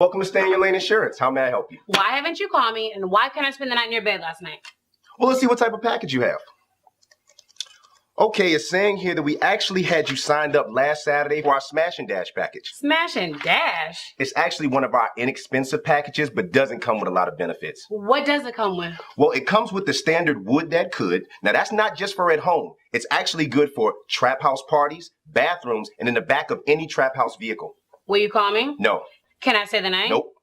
Welcome to Stay in Your Lane Insurance. How may I help you? Why haven't you called me, and why can't I spend the night in your bed last night? Well, let's see what type of package you have. Okay, it's saying here that we actually had you signed up last Saturday for our Smash and Dash package. Smash and Dash? It's actually one of our inexpensive packages, but doesn't come with a lot of benefits. What does it come with? Well, it comes with the standard wood that could. Now, that's not just for at home. It's actually good for trap house parties, bathrooms, and in the back of any trap house vehicle. Will you call me? No. Can I stay the night? Nope.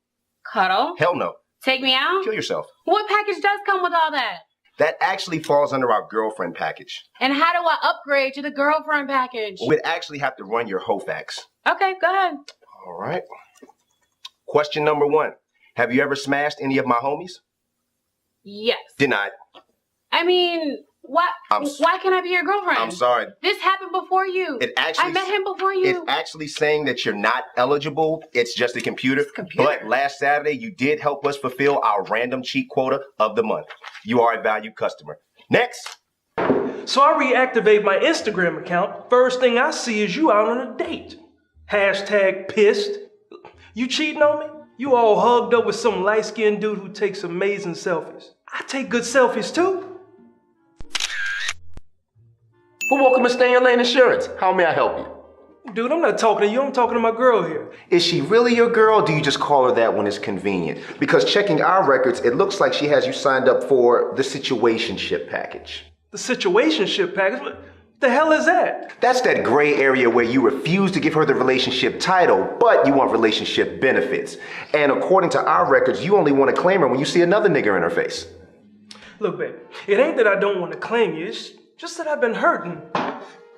Cuddle? Hell no. Take me out? Kill yourself. What package does come with all that? That actually falls under our girlfriend package. And how do I upgrade to the girlfriend package? We'd actually have to run your HOFAX. Okay, go ahead. All right. Question number 1. Have you ever smashed any of my homies? Yes. Denied. I mean, why can't I be your girlfriend? I'm sorry. This happened before you. I met him before you. It's actually saying that you're not eligible. It's just a computer. But last Saturday, you did help us fulfill our random cheat quota of the month. You are a valued customer. Next. So I reactivate my Instagram account. First thing I see is you out on a date. Hashtag pissed. You cheating on me? You all hugged up with some light-skinned dude who takes amazing selfies. I take good selfies too. Well, welcome to Stay in Your Lane Insurance. How may I help you? Dude, I'm not talking to you. I'm talking to my girl here. Is she really your girl, or do you just call her that when it's convenient? Because checking our records, it looks like she has you signed up for the situationship package. The situationship package? What the hell is that? That's that gray area where you refuse to give her the relationship title, but you want relationship benefits. And according to our records, you only want to claim her when you see another nigger in her face. Look, baby, it ain't that I don't want to claim you. It's just that I've been hurting.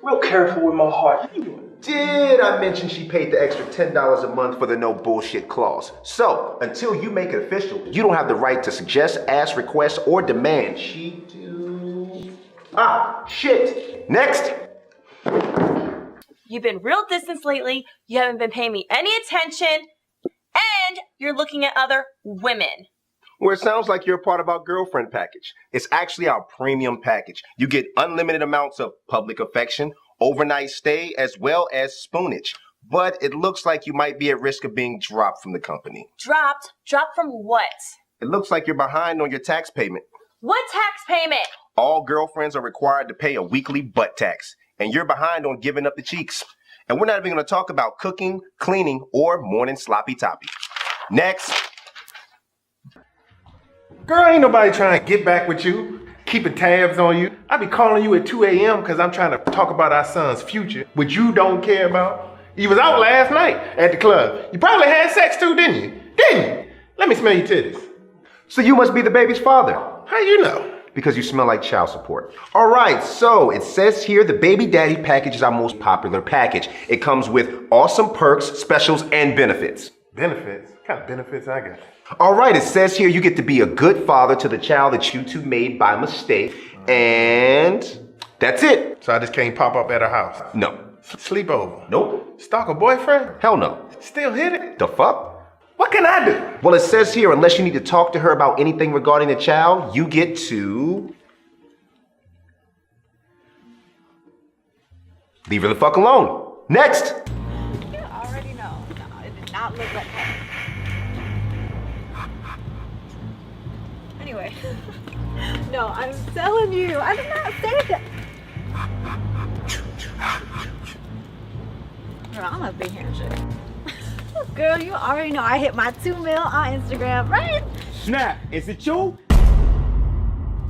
Real careful with my heart. What you doing? Did I mention she paid the extra $10 a month for the no bullshit clause? So, until you make it official, you don't have the right to suggest, ask, request, or demand she do... Ah, shit. Next. You've been real distant lately, you haven't been paying me any attention, and you're looking at other women. Well, it sounds like you're a part of our girlfriend package. It's actually our premium package. You get unlimited amounts of public affection, overnight stay, as well as spoonage. But it looks like you might be at risk of being dropped from the company. Dropped? Dropped from what? It looks like you're behind on your tax payment. What tax payment? All girlfriends are required to pay a weekly butt tax, and you're behind on giving up the cheeks. And we're not even going to talk about cooking, cleaning, or morning sloppy toppy. Next. Girl, ain't nobody trying to get back with you, keeping tabs on you. I be calling you at 2 a.m. because I'm trying to talk about our son's future, which you don't care about. You was out last night at the club. You probably had sex too, didn't you? Didn't you? Let me smell your titties. So you must be the baby's father. How you know? Because you smell like child support. All right, so it says here the baby daddy package is our most popular package. It comes with awesome perks, specials, and benefits. Benefits? What kind of benefits I got? All right, it says here you get to be a good father to the child that you two made by mistake. And that's it. So I just can't pop up at her house? No. Sleepover? Nope. Stalk a boyfriend? Hell no. Still hit it? The fuck? What can I do? Well, it says here, unless you need to talk to her about anything regarding the child, you get to leave her the fuck alone. Next. You already know. No, it did not look like that. Anyway. No, I'm telling you. I did not say that. Girl, I'm gonna be here and shit. Girl, you already know I hit my 2 mil on Instagram, right? Snap, is it you?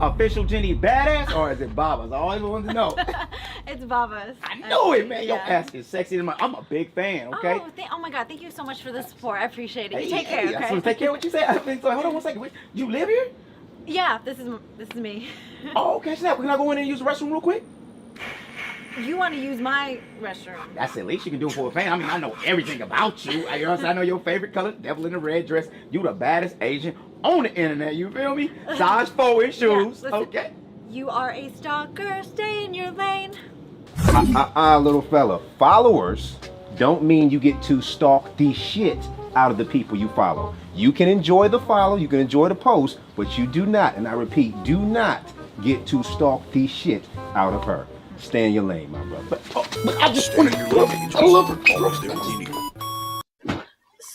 Official Jenny Badass, or is it Baba's? I always want to know. It's Baba's. I know it, man. Your ass is sexy. I'm a big fan, okay? Oh my God, thank you so much for the support. I appreciate it. You Hey, take care, okay? So take care of what you say. So hold on one second. You live here? Yeah, this is me. Oh, okay, Snap. Can I go in and use the restroom real quick? You want to use my restroom? That's the least you can do for a fan. I mean, I know everything about you. You know what I'm saying? I know your favorite color, devil in the red dress. You the baddest Asian on the internet, you feel me? Size 4 in shoes, Yeah, listen, okay? You are a stalker, stay in your lane. Little fella. Followers don't mean you get to stalk the shit out of the people you follow. You can enjoy the follow, you can enjoy the post, but you do not, and I repeat, do not get to stalk the shit out of her. Stay in your lane, my brother. But I just wanted to love it. I love her.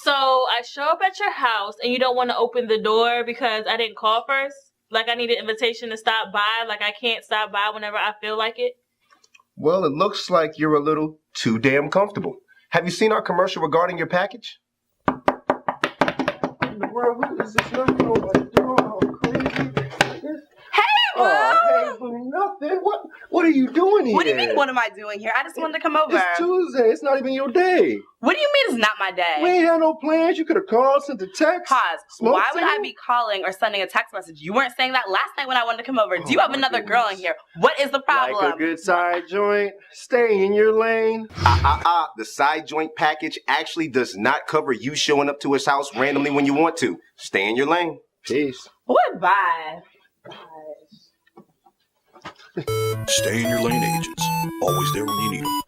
So I show up at your house and you don't want to open the door because I didn't call first? Like I need an invitation to stop by, like I can't stop by whenever I feel like it? Well, it looks like you're a little too damn comfortable. Have you seen our commercial regarding your package? In the world, who is this knocking on my door all crazy? Hey, Boo! Hey, Boo, nothing. What are you doing here? What do you mean, what am I doing here? I just wanted to come over. It's Tuesday. It's not even your day. What do you mean it's not my day? We ain't had no plans. You could have called, sent a text. Pause. Smoke Why would I signal? be calling or sending a text message? You weren't saying that last night when I wanted to come over. Do you have another girl in here? What is the problem? Like a good side joint. Stay in your lane. The side joint package actually does not cover you showing up to his house randomly when you want to. Stay in your lane. Peace. What? Bye. Stay in your lane, agents. Always there when you need them.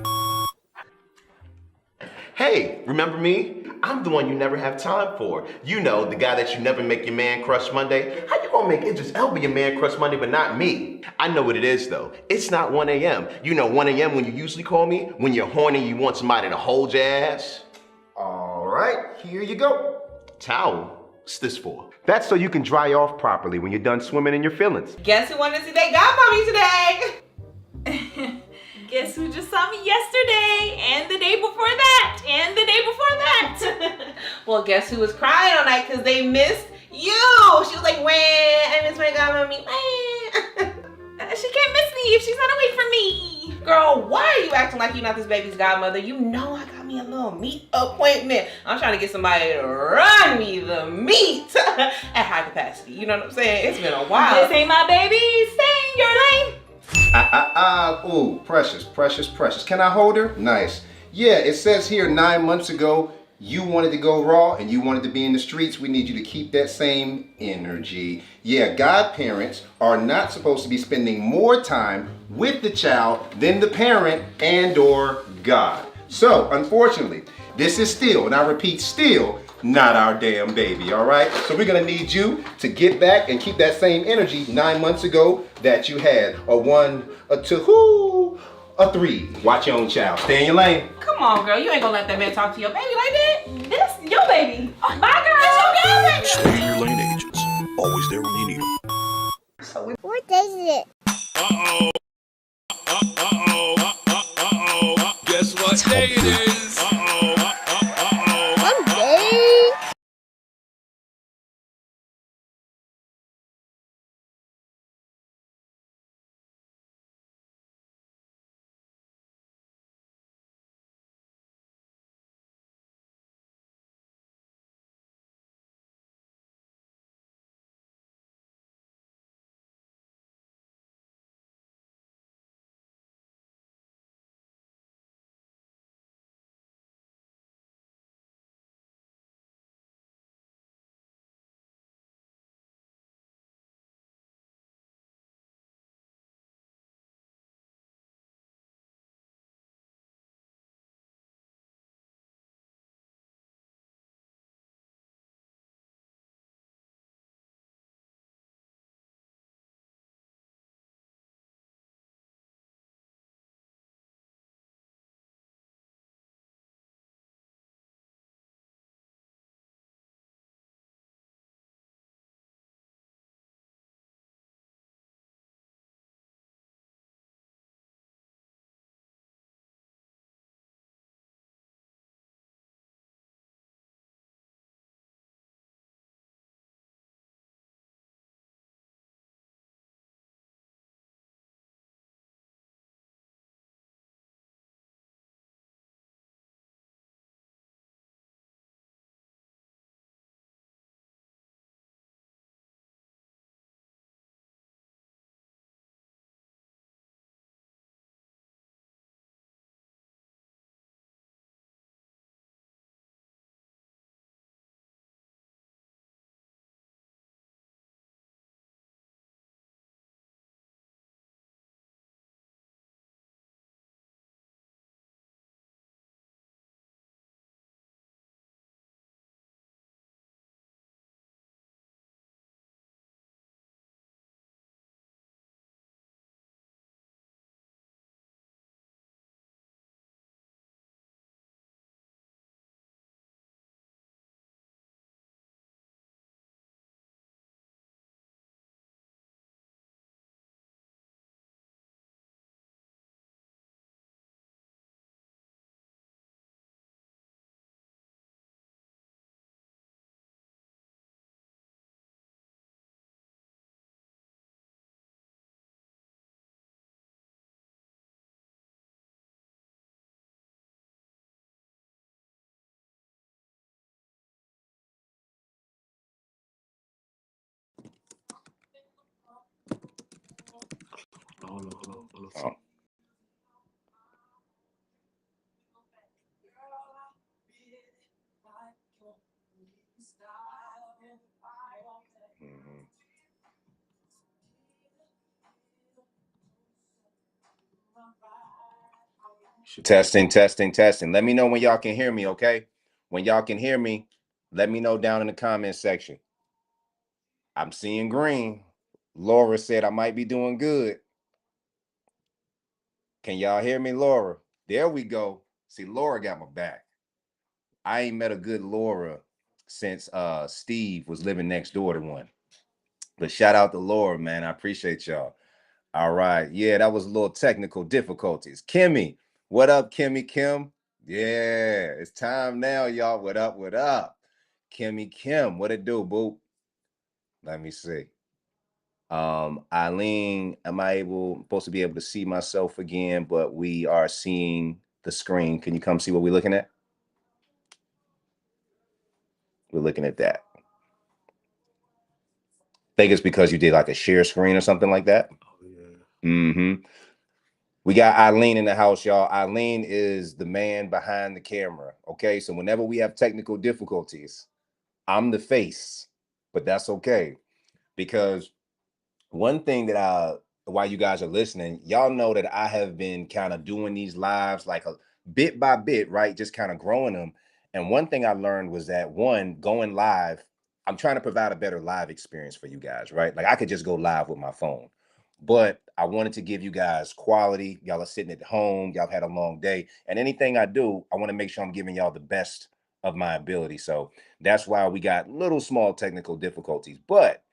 Hey, remember me? I'm the one you never have time for. You know, the guy that you never make your man crush Monday. How you gonna make Idris Elba your man crush Monday but not me? I know what it is though. It's not 1 a.m. You know 1 a.m. when you usually call me? When you're horny, you want somebody to hold your ass? All right, here you go. Towel? What's this for? That's so you can dry off properly when you're done swimming in your feelings. Guess who wanted to see their godmommy today? Guess who just saw me yesterday, and the day before that, and the day before that? Well, guess who was crying all night because they missed you? She was like, "Wah, I miss my godmommy. Wah." She can't miss me if she's not away from me. Girl, why are you acting like you're not this baby's godmother? You know I got me a little meat appointment. I'm trying to get somebody to run me the meat at high capacity. You know what I'm saying? It's been a while. This ain't my baby. Stay in your lane. Ooh, precious, precious, precious. Can I hold her? Nice. Yeah, it says here 9 months ago, you wanted to go raw and you wanted to be in the streets. We need you to keep that same energy. Yeah, godparents are not supposed to be spending more time with the child than the parent and or God. So, unfortunately, this is still, and I repeat, still not our damn baby, all right? So we're gonna need you to get back and keep that same energy 9 months ago that you had. A 1, a 2, a 3. Watch your own child. Stay in your lane. Come on, girl. You ain't gonna let that man talk to your baby like that. This your baby. Bye, girl. It's your girl, baby. Stay in your lane, agents. Always there when you need them. What is it? Uh-oh. Guess what day it is? Oh. Testing, testing, testing. Let me know when y'all can hear me, okay? When y'all can hear me, let me know down in the comment section. I'm seeing green. Laura said I might be doing good. Can y'all hear me, Laura? There we go. See, Laura got my back. I ain't met a good Laura since Steve was living next door to one. But shout out to Laura, man. I appreciate y'all. All right. Yeah, that was a little technical difficulties. Kimmy, what up, Kimmy Kim? Yeah, it's time now, y'all. What up? What up? Kimmy Kim, what it do, boo? Let me see. Eileen, am I supposed to be able to see myself again? But we are seeing the screen. Can you come see what we're looking at? We're looking at that. I think it's because you did like a share screen or something like that. Oh, yeah. Mm-hmm. We got Eileen in the house, y'all. Eileen is the man behind the camera. Okay, so whenever we have technical difficulties, I'm the face, but that's okay. Because one thing that while you guys are listening, y'all know that I have been kind of doing these lives like a bit by bit, right? Just kind of growing them. And one thing I learned was that going live, I'm trying to provide a better live experience for you guys, right? Like I could just go live with my phone, but I wanted to give you guys quality. Y'all are sitting at home, y'all had a long day, and anything I do, I want to make sure I'm giving y'all the best of my ability. So that's why we got little small technical difficulties, but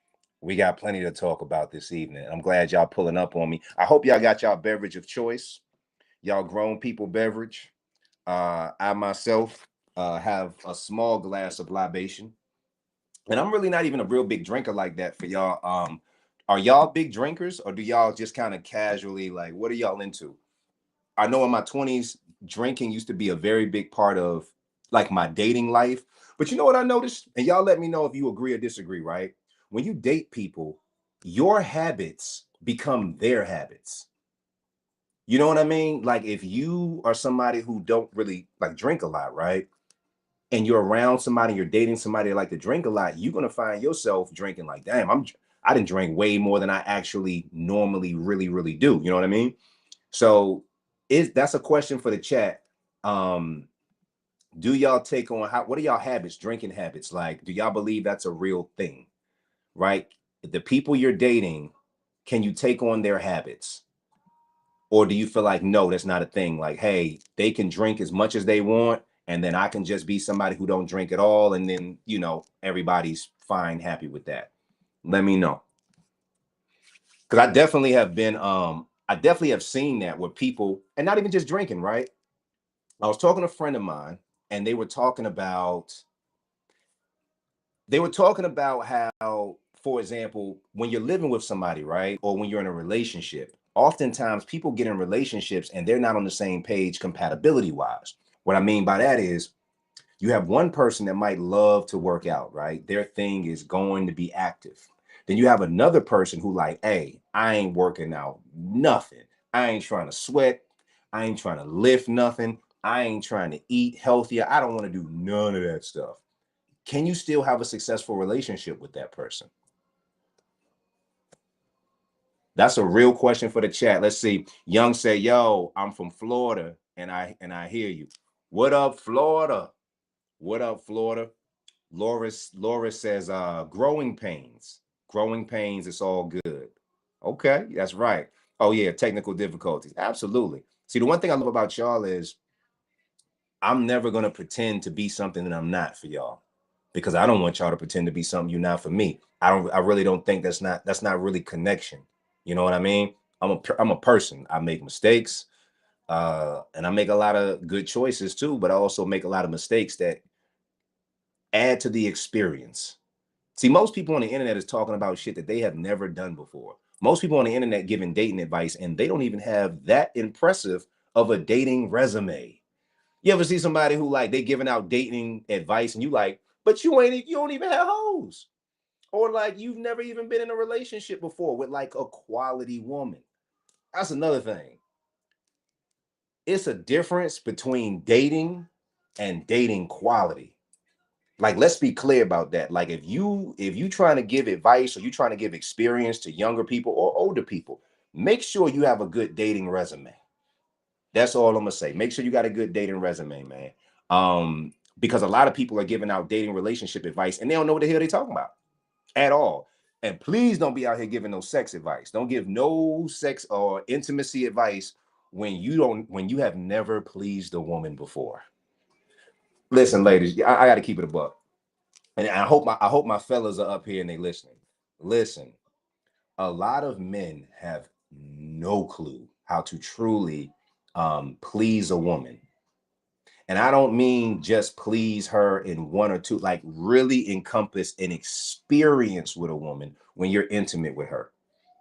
we got plenty to talk about this evening. I'm glad y'all pulling up on me. I hope y'all got y'all beverage of choice, y'all grown people beverage. I myself have a small glass of libation, and I'm really not even a real big drinker like that for y'all. Are y'all big drinkers, or do y'all just kind of casually like? What are y'all into? I know in my 20s, drinking used to be a very big part of like my dating life. But you know what I noticed? And y'all let me know if you agree or disagree, right? When you date people, your habits become their habits. You know what I mean? Like if you are somebody who don't really like drink a lot, right? And you're around somebody, you're dating somebody that like to drink a lot, you're gonna find yourself drinking like, damn, I didn't drink way more than I actually normally really, really do. You know what I mean? So that's a question for the chat. Do y'all take on what are y'all habits, drinking habits? Like, do y'all believe that's a real thing? Right? The people you're dating, can you take on their habits? Or do you feel like no, that's not a thing? Like, hey, they can drink as much as they want, and then I can just be somebody who don't drink at all, and then everybody's fine, happy with that. Let me know. Because I definitely have seen that with people, and not even just drinking, right? I was talking to a friend of mine, and they were talking about how, for example, when you're living with somebody, right, or when you're in a relationship, oftentimes people get in relationships and they're not on the same page compatibility wise. What I mean by that is you have one person that might love to work out, right? Their thing is going to be active. Then you have another person who like, hey, I ain't working out nothing. I ain't trying to sweat. I ain't trying to lift nothing. I ain't trying to eat healthier. I don't want to do none of that stuff. Can you still have a successful relationship with that person? That's a real question for the chat. Let's see. Young said, yo, I'm from Florida and I hear you. What up, Florida? What up, Florida? Laura says, growing pains. Growing pains, it's all good. Okay, that's right. Oh, yeah, technical difficulties. Absolutely. See, the one thing I love about y'all is I'm never going to pretend to be something that I'm not for y'all, because I don't want y'all to pretend to be something you're not for me. I really don't think that's not really connection. You know what I mean? I'm a person. I make mistakes, and I make a lot of good choices too, but I also make a lot of mistakes that add to the experience. See, most people on the internet is talking about shit that they have never done before. Most people on the internet giving dating advice, and they don't even have that impressive of a dating resume. You ever see somebody who like they giving out dating advice and you like, but you don't even have hoes. Or like you've never even been in a relationship before with like a quality woman. That's another thing. It's a difference between dating and dating quality. Like, let's be clear about that. Like, if you trying to give advice or you trying to give experience to younger people or older people, make sure you have a good dating resume. That's all I'm gonna say. Make sure you got a good dating resume, man. Because a lot of people are giving out dating relationship advice and they don't know what the hell they're talking about at all. And please don't be out here giving no sex advice. Don't give no sex or intimacy advice when you have never pleased a woman before. Listen, ladies, I got to keep it a buck, and I hope my fellas are up here and they listening. Listen, a lot of men have no clue how to truly please a woman. And I don't mean just please her in one or two, like really encompass an experience with a woman when you're intimate with her.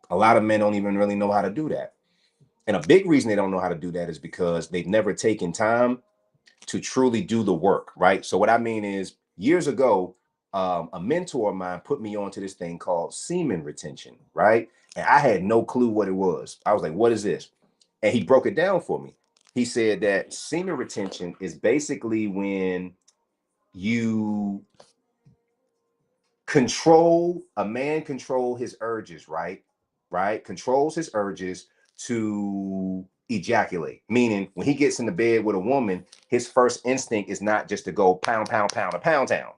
A lot of men don't even really know how to do that. And a big reason they don't know how to do that is because they've never taken time to truly do the work, right? So what I mean is years ago, a mentor of mine put me onto this thing called semen retention, right? And I had no clue what it was. I was like, what is this? And he broke it down for me. He said that semen retention is basically when you a man control his urges, right? Right? Controls his urges to ejaculate. Meaning when he gets in the bed with a woman, his first instinct is not just to go pound, pound, pound, or pound town.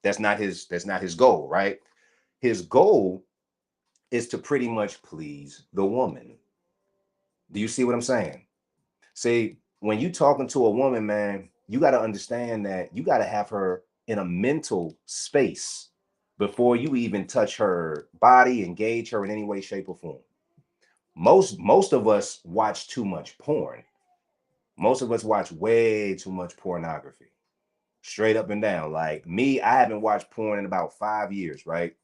That's not his goal, right? His goal is to pretty much please the woman. Do you see what I'm saying? See, when you talking to a woman, man, you got to understand that you got to have her in a mental space before you even touch her body, engage her in any way, shape, or form. Most of us watch too much porn. Most of us watch way too much pornography. Straight up and down. Like me, I haven't watched porn in about 5 years, right?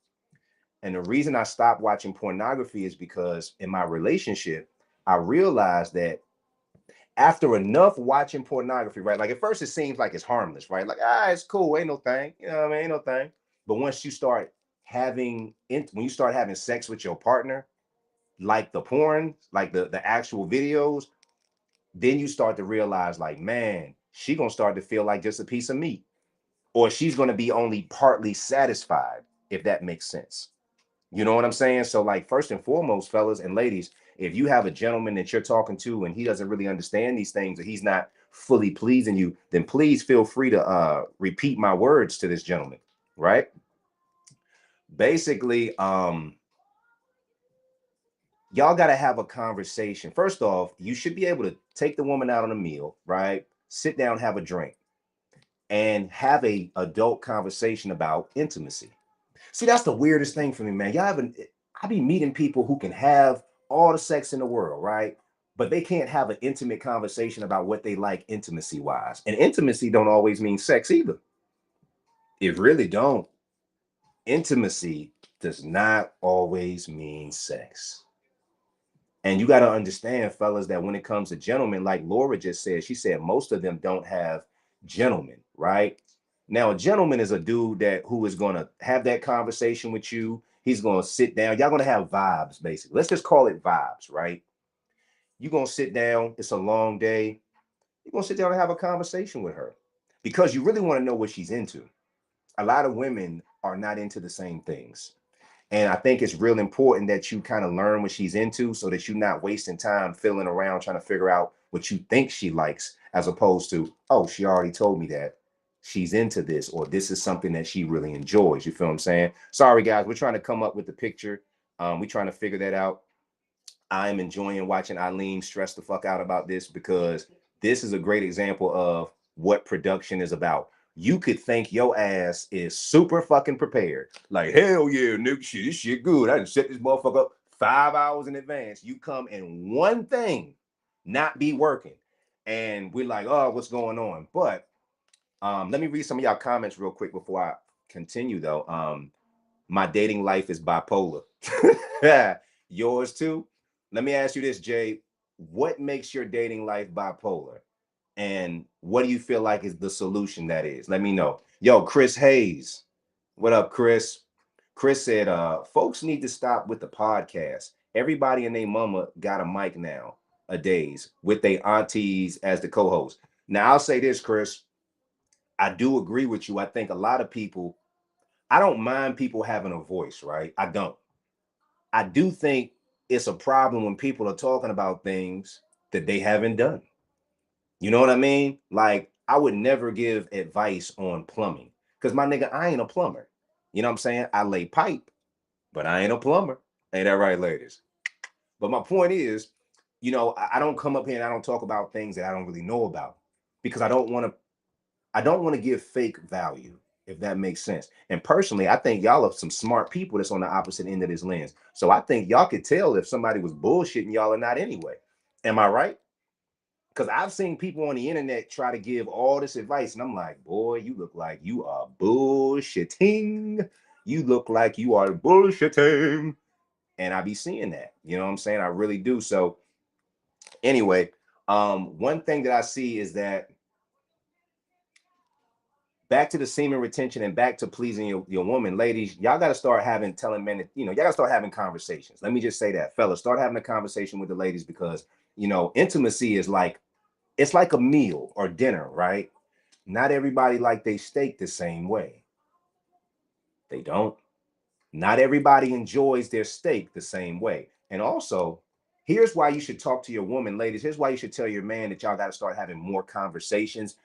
And the reason I stopped watching pornography is because in my relationship, I realized that after enough watching pornography, right? Like at first it seems like it's harmless, right? Like, it's cool, ain't no thing. You know what I mean? Ain't no thing. But once you start when you start having sex with your partner, like the porn, like the actual videos, then you start to realize, like, man, she gonna start to feel like just a piece of meat. Or she's gonna be only partly satisfied, if that makes sense. You know what I'm saying? So, like, first and foremost, fellas and ladies, if you have a gentleman that you're talking to and he doesn't really understand these things, or he's not fully pleasing you, then please feel free to repeat my words to this gentleman, right? Basically, y'all got to have a conversation. First off, you should be able to take the woman out on a meal, right? Sit down, have a drink, and have a adult conversation about intimacy. See, that's the weirdest thing for me, man. I be meeting people who can have all the sex in the world, right? But they can't have an intimate conversation about what they like intimacy wise. And intimacy don't always mean sex either. It really don't. Intimacy does not always mean sex. And you got to understand, fellas, that when it comes to gentlemen, like Laura just said, she said most of them don't have gentlemen, right? Now, a gentleman is a dude who is going to have that conversation with you. He's going to sit down. Y'all going to have vibes, basically. Let's just call it vibes, right? You're going to sit down. It's a long day. You're going to sit down and have a conversation with her because you really want to know what she's into. A lot of women are not into the same things. And I think it's real important that you kind of learn what she's into so that you're not wasting time filling around trying to figure out what you think she likes, as opposed to, oh, she already told me that she's into this, or this is something that she really enjoys. You feel what I'm saying? Sorry, guys, we're trying to come up with the picture. We're trying to figure that out. I'm enjoying watching Eileen stress the fuck out about this because this is a great example of what production is about. You could think your ass is super fucking prepared. Like, hell yeah, nigga, shit, this shit good. I done set this motherfucker up 5 hours in advance. You come and one thing not be working. And we're like, oh, what's going on? But let me read some of y'all comments real quick before I continue, though. My dating life is bipolar. Yours too? Let me ask you this, Jay. What makes your dating life bipolar? And what do you feel like is the solution that is? Let me know. Yo, Chris Hayes. What up, Chris? Chris said, folks need to stop with the podcast. Everybody and their mama got a mic nowadays with their aunties as the co-host. Now I'll say this, Chris. I do agree with you. I think a lot of people, I don't mind people having a voice, right? I don't. I do think it's a problem when people are talking about things that they haven't done. You know what I mean? Like, I would never give advice on plumbing because my nigga, I ain't a plumber. You know what I'm saying? I lay pipe, but I ain't a plumber. Ain't that right, ladies? But my point is, I don't come up here and I don't talk about things that I don't really know about because I don't want to give fake value, if that makes sense. And personally, I think y'all are some smart people that's on the opposite end of this lens. So I think y'all could tell if somebody was bullshitting y'all or not anyway. Am I right? Because I've seen people on the internet try to give all this advice, and I'm like, boy, you look like you are bullshitting. You look like you are bullshitting. And I be seeing that. You know what I'm saying? I really do. So anyway, one thing that I see is that back to the semen retention and back to pleasing your woman, ladies, y'all got to start telling men that, y'all got to start having conversations. Let me just say that, fellas, start having a conversation with the ladies because, intimacy is like, it's like a meal or dinner, right? Not everybody like they steak the same way. They don't. Not everybody enjoys their steak the same way. And also, here's why you should talk to your woman, ladies. Here's why you should tell your man that y'all got to start having more conversations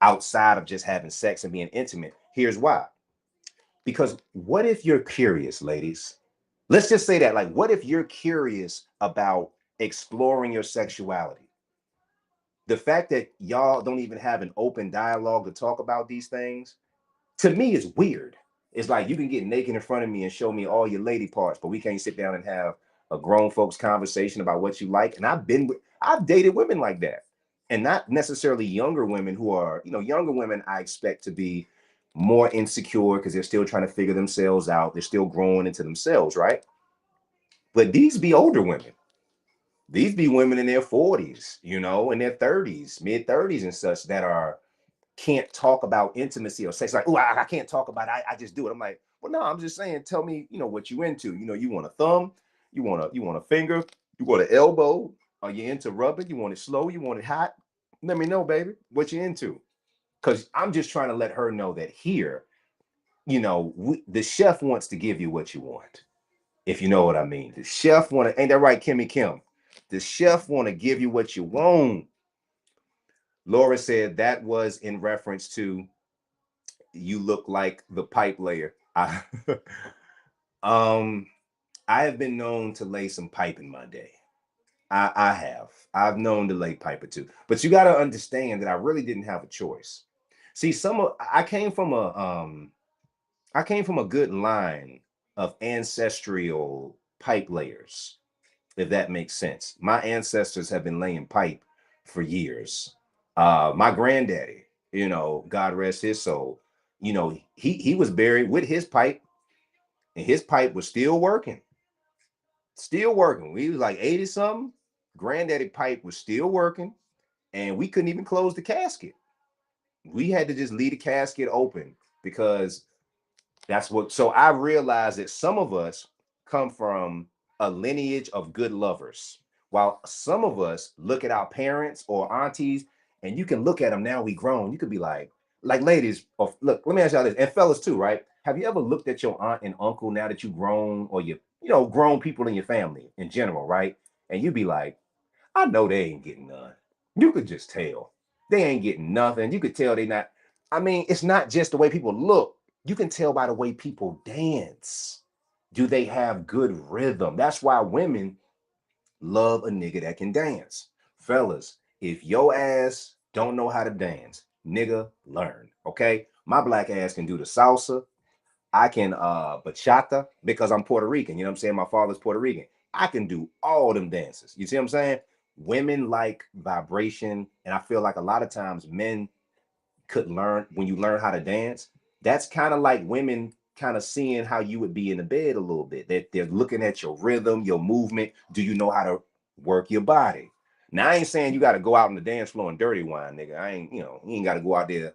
outside of just having sex and being intimate. Here's why. Because what if you're curious, ladies? Let's just say that. Like, what if you're curious about exploring your sexuality? The fact that y'all don't even have an open dialogue to talk about these things, to me, is weird. It's like you can get naked in front of me and show me all your lady parts, but we can't sit down and have a grown folks conversation about what you like. And I've dated women like that. And not necessarily younger women who are, younger women I expect to be more insecure because they're still trying to figure themselves out. They're still growing into themselves, right? But these be older women. These be women in their 40s, in their 30s, mid 30s and such that can't talk about intimacy or sex. Like, oh, I can't talk about it. I just do it. I'm like, well, no, I'm just saying, tell me, what you into. You want a thumb, you want a finger, you want an elbow, are you into rubbing? You want it slow, you want it hot? Let me know, baby, what you into. Because I'm just trying to let her know that here, the chef wants to give you what you want. If you know what I mean. The chef ain't that right, Kimmy Kim? The chef want to give you what you want. Laura said that was in reference to you look like the pipe layer. I have been known to lay some pipe in my day. I have. I've known to lay pipe or two. But you got to understand that I really didn't have a choice. See, I came from a good line of ancestral pipe layers, if that makes sense. My ancestors have been laying pipe for years. My granddaddy, God rest his soul, he was buried with his pipe, and his pipe was still working. Still working. We was like 80 something. Granddaddy pipe was still working, and we couldn't even close the casket. We had to just leave the casket open because so I realized that some of us come from a lineage of good lovers, while some of us look at our parents or aunties, and you can look at them now, we grown. You could be like ladies, or look, let me ask y'all this, and fellas too, right? Have you ever looked at your aunt and uncle now that you've grown, or grown people in your family in general, right? And you be like, I know they ain't getting none. You could just tell. They ain't getting nothing. You could tell they not. I mean, it's not just the way people look. You can tell by the way people dance. Do they have good rhythm? That's why women love a nigga that can dance. Fellas, if your ass don't know how to dance, nigga, learn, okay? My black ass can do the salsa. I can bachata because I'm Puerto Rican. You know what I'm saying? My father's Puerto Rican. I can do all them dances. You see what I'm saying? Women like vibration, and I feel like a lot of times men could learn when you learn how to dance. That's kind of like women kind of seeing how you would be in the bed a little bit. They're looking at your rhythm, your movement. Do you know how to work your body? Now, I ain't saying you got to go out on the dance floor and dirty wine, nigga. I ain't, you ain't got to go out there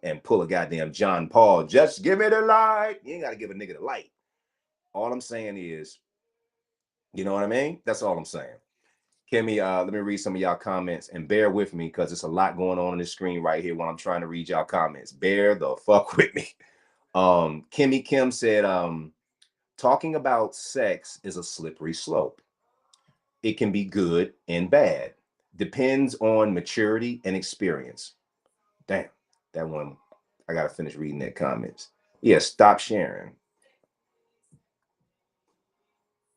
and pull a goddamn John Paul. Just give me the light. You ain't got to give a nigga the light. All I'm saying is You know what I mean? That's all I'm saying. Kimmy, let me read some of y'all comments and bear with me because it's a lot going on the screen right here while I'm trying to read y'all comments. Bear the fuck with me. Kimmy Kim said, talking about sex is a slippery slope. It can be good and bad. Depends on maturity and experience. Damn, that one, I gotta finish reading that comments. Yeah, stop sharing.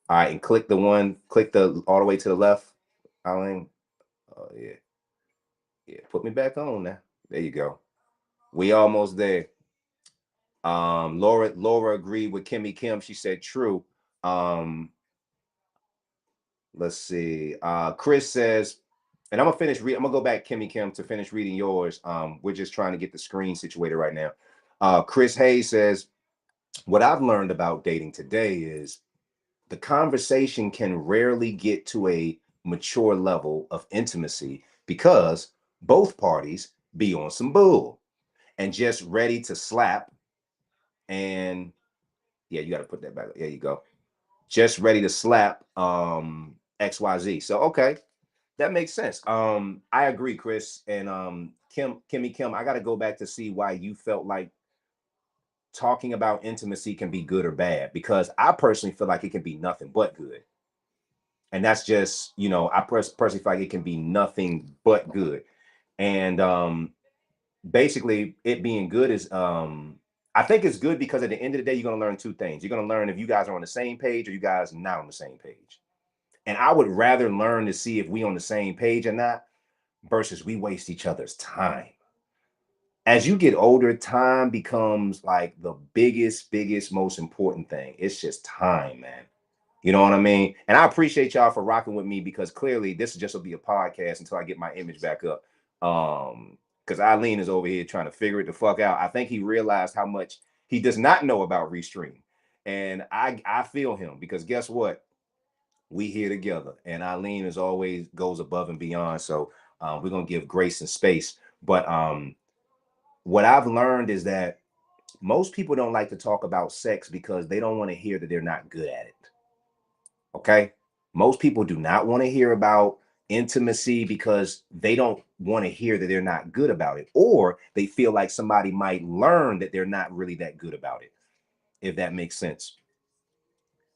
All right, and click the all the way to the left. Eileen. Oh yeah. Yeah, put me back on now. There you go. We almost there. Laura agreed with Kimmy Kim. She said true. Let's see. Chris says, and I'm gonna go back, Kimmy Kim, to finish reading yours. We're just trying to get the screen situated right now. Chris Hayes says, what I've learned about dating today is the conversation can rarely get to a mature level of intimacy because both parties be on some bull and just ready to slap. And yeah, you got to put that back. There you go. Just ready to slap XYZ. So okay, that makes sense. I agree, Chris. And Kimmy Kim, I got to go back to see why you felt like talking about intimacy can be good or bad, because I personally feel like it can be nothing but good. And that's just, I personally feel like it can be nothing but good. And basically it being good is I think it's good because at the end of the day, you're going to learn two things. You're going to learn if you guys are on the same page or you guys are not on the same page. And I would rather learn to see if we on the same page or not versus we waste each other's time. As you get older, time becomes like the biggest, most important thing. It's just time, man. You know what I mean? And I appreciate y'all for rocking with me because clearly this just will be a podcast until I get my image back up. Because Eileen is over here trying to figure it the fuck out. I think he realized how much he does not know about Restream. And I feel him because guess what? We here together. And Eileen is always goes above and beyond. So we're gonna give grace and space. But what I've learned is that most people don't like to talk about sex because they don't want to hear that they're not good at it. Okay. Most people do not want to hear about intimacy because they don't want to hear that they're not good about it, or they feel like somebody might learn that they're not really that good about it, if that makes sense.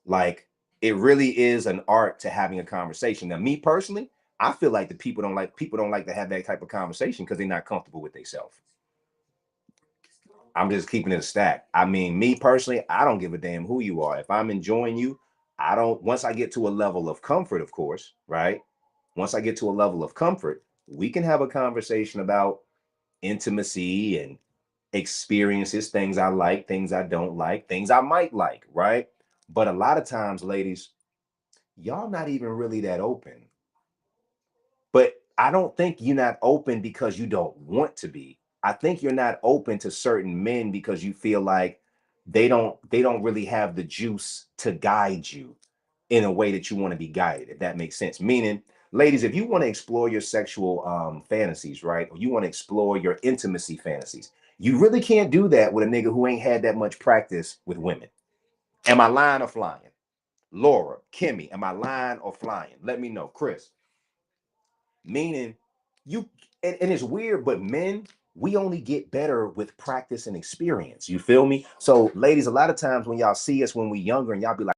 Like, it really is an art to having a conversation. Now, me personally, I feel like the people don't like to have that type of conversation because they're not comfortable with themselves. I'm just keeping it a stack. I mean, me personally, I don't give a damn who you are. If I'm enjoying you, I don't, once I get to a level of comfort, of course, right? Once I get to a level of comfort, we can have a conversation about intimacy and experiences, things I like, things I don't like, things I might like, right? But a lot of times, ladies, y'all not even really that open. But I don't think you're not open because you don't want to be. I think you're not open to certain men because you feel like they don't really have the juice to guide you in a way that you want to be guided, if that makes sense. Meaning, ladies, if you want to explore your sexual fantasies, right? Or you want to explore your intimacy fantasies, you really can't do that with a nigga who ain't had that much practice with women. Am I lying or flying? Laura, Kimmy, am I lying or flying? Let me know. Chris. Meaning you and it's weird, but men, we only get better with practice and experience. You feel me? So, ladies, a lot of times when y'all see us when we younger and y'all be like,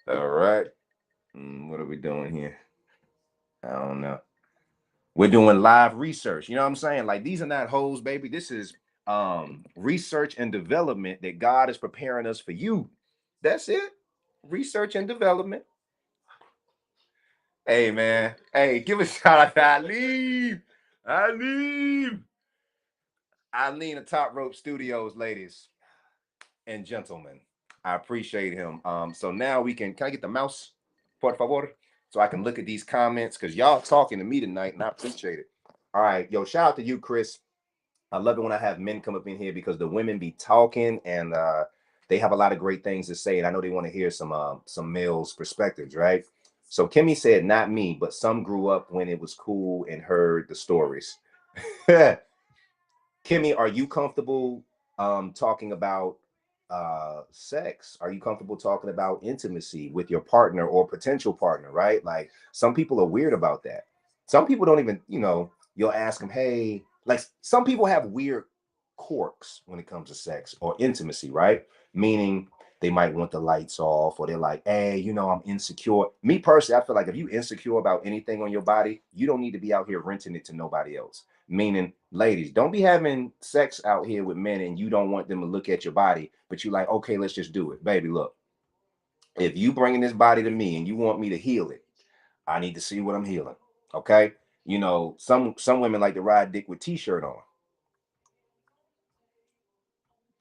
all right, what are we doing here? I don't know. We're doing live research. You know what I'm saying? Like, these are not hoes, baby. This is research and development that God is preparing us for you. That's it. Research and development. Hey, man. Hey, give a shout out to Eileen. Eileen. Eileen at Top Rope Studios, ladies and gentlemen. I appreciate him. So now can I get the mouse, por favor? So I can look at these comments because y'all talking to me tonight and I appreciate it. All right. Yo, shout out to you, Chris. I love it when I have men come up in here because the women be talking and they have a lot of great things to say, and I know they want to hear some males' perspectives, right? So Kimmy said, not me, but some grew up when it was cool and heard the stories. Kimmy, are you comfortable talking about sex? Are you comfortable talking about intimacy with your partner or potential partner, right? Like some people are weird about that. Some people don't even, you'll ask them, hey, like some people have weird quirks when it comes to sex or intimacy, right? Meaning they might want the lights off, or they're like, hey, I'm insecure. Me personally, I feel like if you insecure about anything on your body, you don't need to be out here renting it to nobody else. Meaning, ladies, don't be having sex out here with men and you don't want them to look at your body, but you like, okay, let's just do it. Baby, look, if you bringing this body to me and you want me to heal it, I need to see what I'm healing. Okay. Some women like to ride dick with t-shirt on,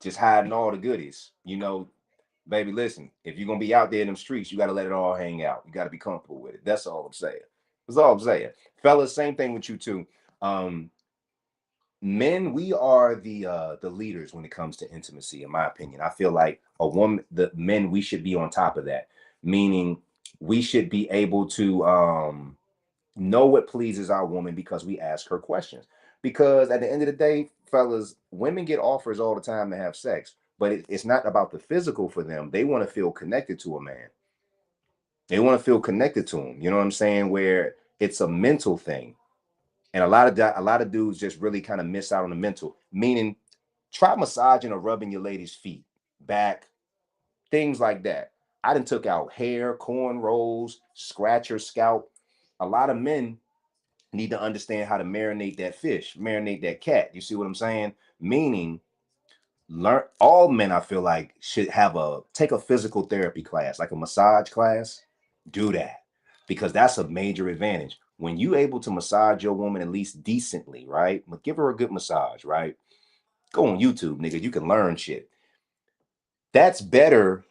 just hiding all the goodies. Baby, listen, if you're gonna be out there in them streets, you gotta let it all hang out. You gotta be comfortable with it. That's all I'm saying. That's all I'm saying. Fellas, same thing with you too. Men, we are the leaders when it comes to intimacy, in my opinion. I feel like the men, we should be on top of that. Meaning we should be able to know what pleases our woman because we ask her questions. Because at the end of the day, fellas, women get offers all the time to have sex, but it's not about the physical for them. They want to feel connected to a man. They want to feel connected to him. You know what I'm saying? Where it's a mental thing. And a lot of dudes just really kind of miss out on the mental. Meaning, try massaging or rubbing your lady's feet, back, things like that. I done took out hair, cornrows, scratch her scalp. A lot of men need to understand how to marinate that fish, marinate that cat. You see what I'm saying? Meaning, learn all men, I feel like, should take a physical therapy class, like a massage class. Do that, because that's a major advantage when you able to massage your woman at least decently, right? But give her a good massage, right? Go on YouTube, nigga, you can learn shit. That's better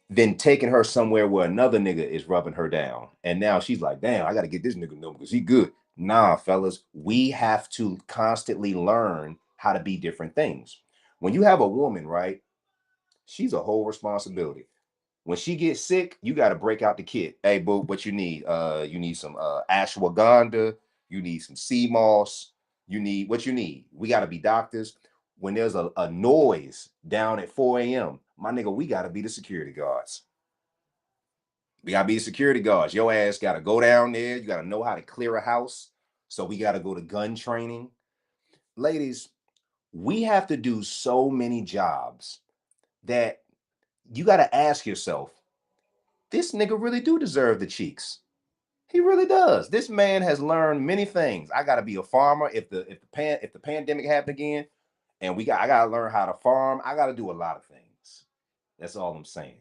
than taking her somewhere where another nigga is rubbing her down and now she's like, damn, I gotta get this nigga number because he good. Nah, fellas, we have to constantly learn how to be different things. When you have a woman, right, she's a whole responsibility. When she gets sick, you got to break out the kit. Hey, boo, what you need? You need some ashwagandha. You need some sea moss. You need what you need. We got to be doctors. When there's a noise down at 4 a.m., my nigga, we got to be the security guards. We got to be the security guards. Your ass got to go down there. You got to know how to clear a house. So we got to go to gun training. Ladies, we have to do so many jobs that you got to ask yourself, this nigga really do deserve the cheeks. He really does. This man has learned many things. I gotta be a farmer if the pandemic happened again, and I gotta learn how to farm. I gotta do a lot of things. That's all I'm saying.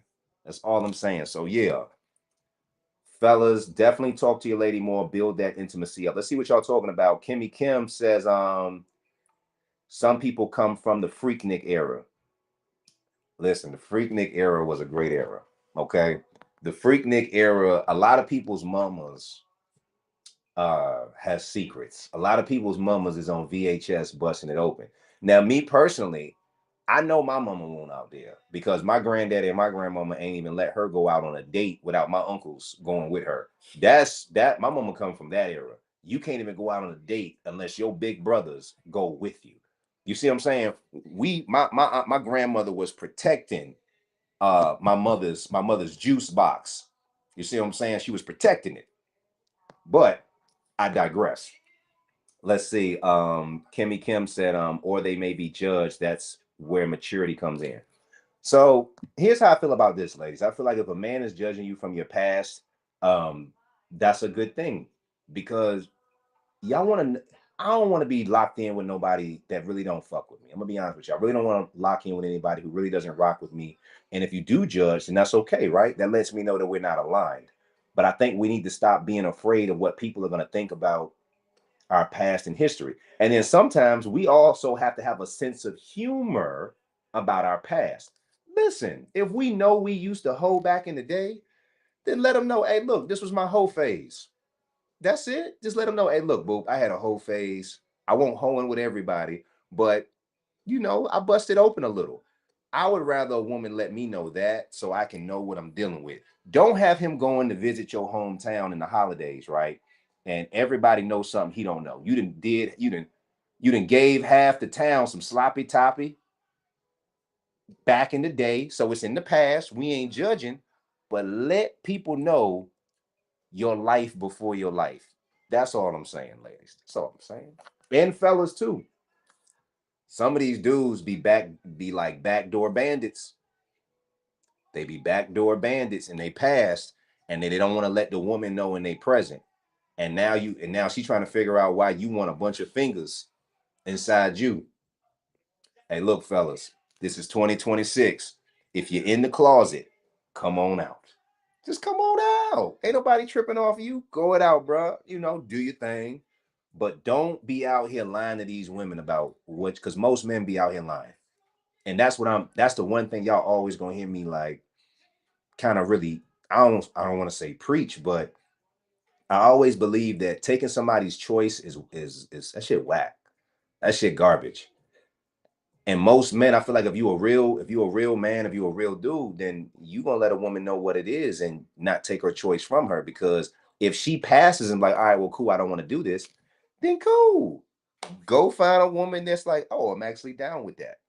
That's all I'm saying. So yeah, fellas, definitely talk to your lady more. Build that intimacy up. Let's see what y'all talking about. Kimmy Kim says, some people come from the Freaknik era. Listen, the Freaknik era was a great era. Okay, the Freaknik era. A lot of people's mamas has secrets. A lot of people's mamas is on VHS busting it open. Now, me personally, I know my mama won't out there because my granddaddy and my grandmama ain't even let her go out on a date without my uncles going with her. That my mama come from that era. You can't even go out on a date unless your big brothers go with you. You see what I'm saying? My grandmother was protecting my mother's juice box. You see what I'm saying? She was protecting it. But I digress. Let's see. Kimmy Kim said, or they may be judged. That's where maturity comes in. So here's how I feel about this, ladies. I feel like if a man is judging you from your past, that's a good thing because y'all want to. I don't want to be locked in with nobody that really don't fuck with me. I'm gonna be honest with you. I really don't want to lock in with anybody who really doesn't rock with me. And if you do judge, then that's okay, right? That lets me know that we're not aligned. But I think we need to stop being afraid of what people are going to think about our past and history. And then sometimes we also have to have a sense of humor about our past. Listen, if we know we used to hoe back in the day, then let them know, hey, look, this was my hoe phase. That's it. Just let them know, hey, look, boo, I had a hoe phase. I won't hoe in with everybody, but I busted open a little. I would rather a woman let me know that so I can know what I'm dealing with. Don't have him going to visit your hometown in the holidays, right? And everybody knows something he don't know. You done gave half the town some sloppy toppy back in the day. So it's in the past. We ain't judging, but let people know your life before your life. That's all I'm saying, ladies. That's all I'm saying. And fellas too. Some of these dudes be like backdoor bandits. They be backdoor bandits in they past, and they don't want to let the woman know in they present. And now she's trying to figure out why you want a bunch of fingers inside you. Hey, look, fellas, this is 2026. If you're in the closet, come on out. Just come on out. Ain't nobody tripping off you. Go it out, bro. Do your thing. But don't be out here lying to these women about what, because most men be out here lying. And that's the one thing y'all always gonna hear me like kind of really, I don't want to say preach, but I always believe that taking somebody's choice is that shit whack. That shit garbage. And most men, I feel like if you a real man, if you a real dude, then you gonna let a woman know what it is and not take her choice from her. Because if she passes and like, all right, well, cool, I don't want to do this, then cool. Go find a woman that's like, oh, I'm actually down with that.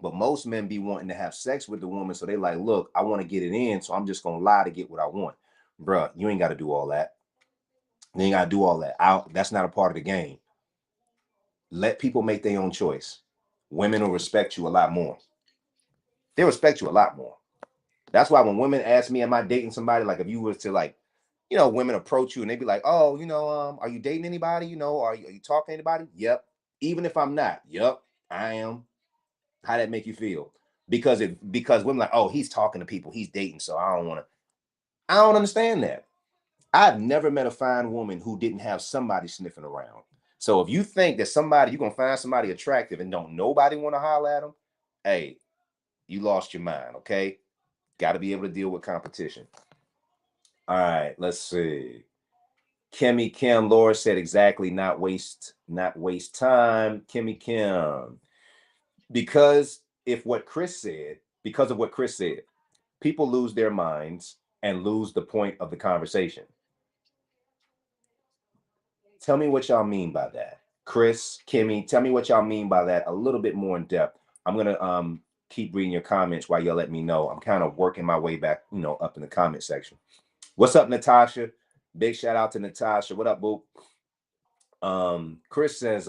But most men be wanting to have sex with the woman, so they like, look, I want to get it in, so I'm just gonna lie to get what I want. Bruh, you ain't got to do all that. You ain't got to do all that. That's not a part of the game. Let people make their own choice. Women will respect you a lot more. They respect you a lot more. That's why when women ask me, am I dating somebody? Like if you was to like, women approach you and they be like, oh, are you dating anybody? Are you talking to anybody? Yep. Even if I'm not, yep, I am. How that make you feel? Because women like, oh, he's talking to people, he's dating, so I don't understand that. I've never met a fine woman who didn't have somebody sniffing around. So if you think that you're gonna find somebody attractive and don't nobody want to holler at them, hey, you lost your mind, okay? Got to be able to deal with competition. All right, let's see. Kimmy Kim, Laura said exactly, not waste time. Kimmy Kim. Because of what Chris said, people lose their minds and lose the point of the conversation. Tell me what y'all mean by that. Chris, Kimmy, tell me what y'all mean by that a little bit more in depth. I'm going to keep reading your comments while y'all let me know. I'm kind of working my way back, up in the comment section. What's up, Natasha? Big shout out to Natasha. What up, boo? Chris says,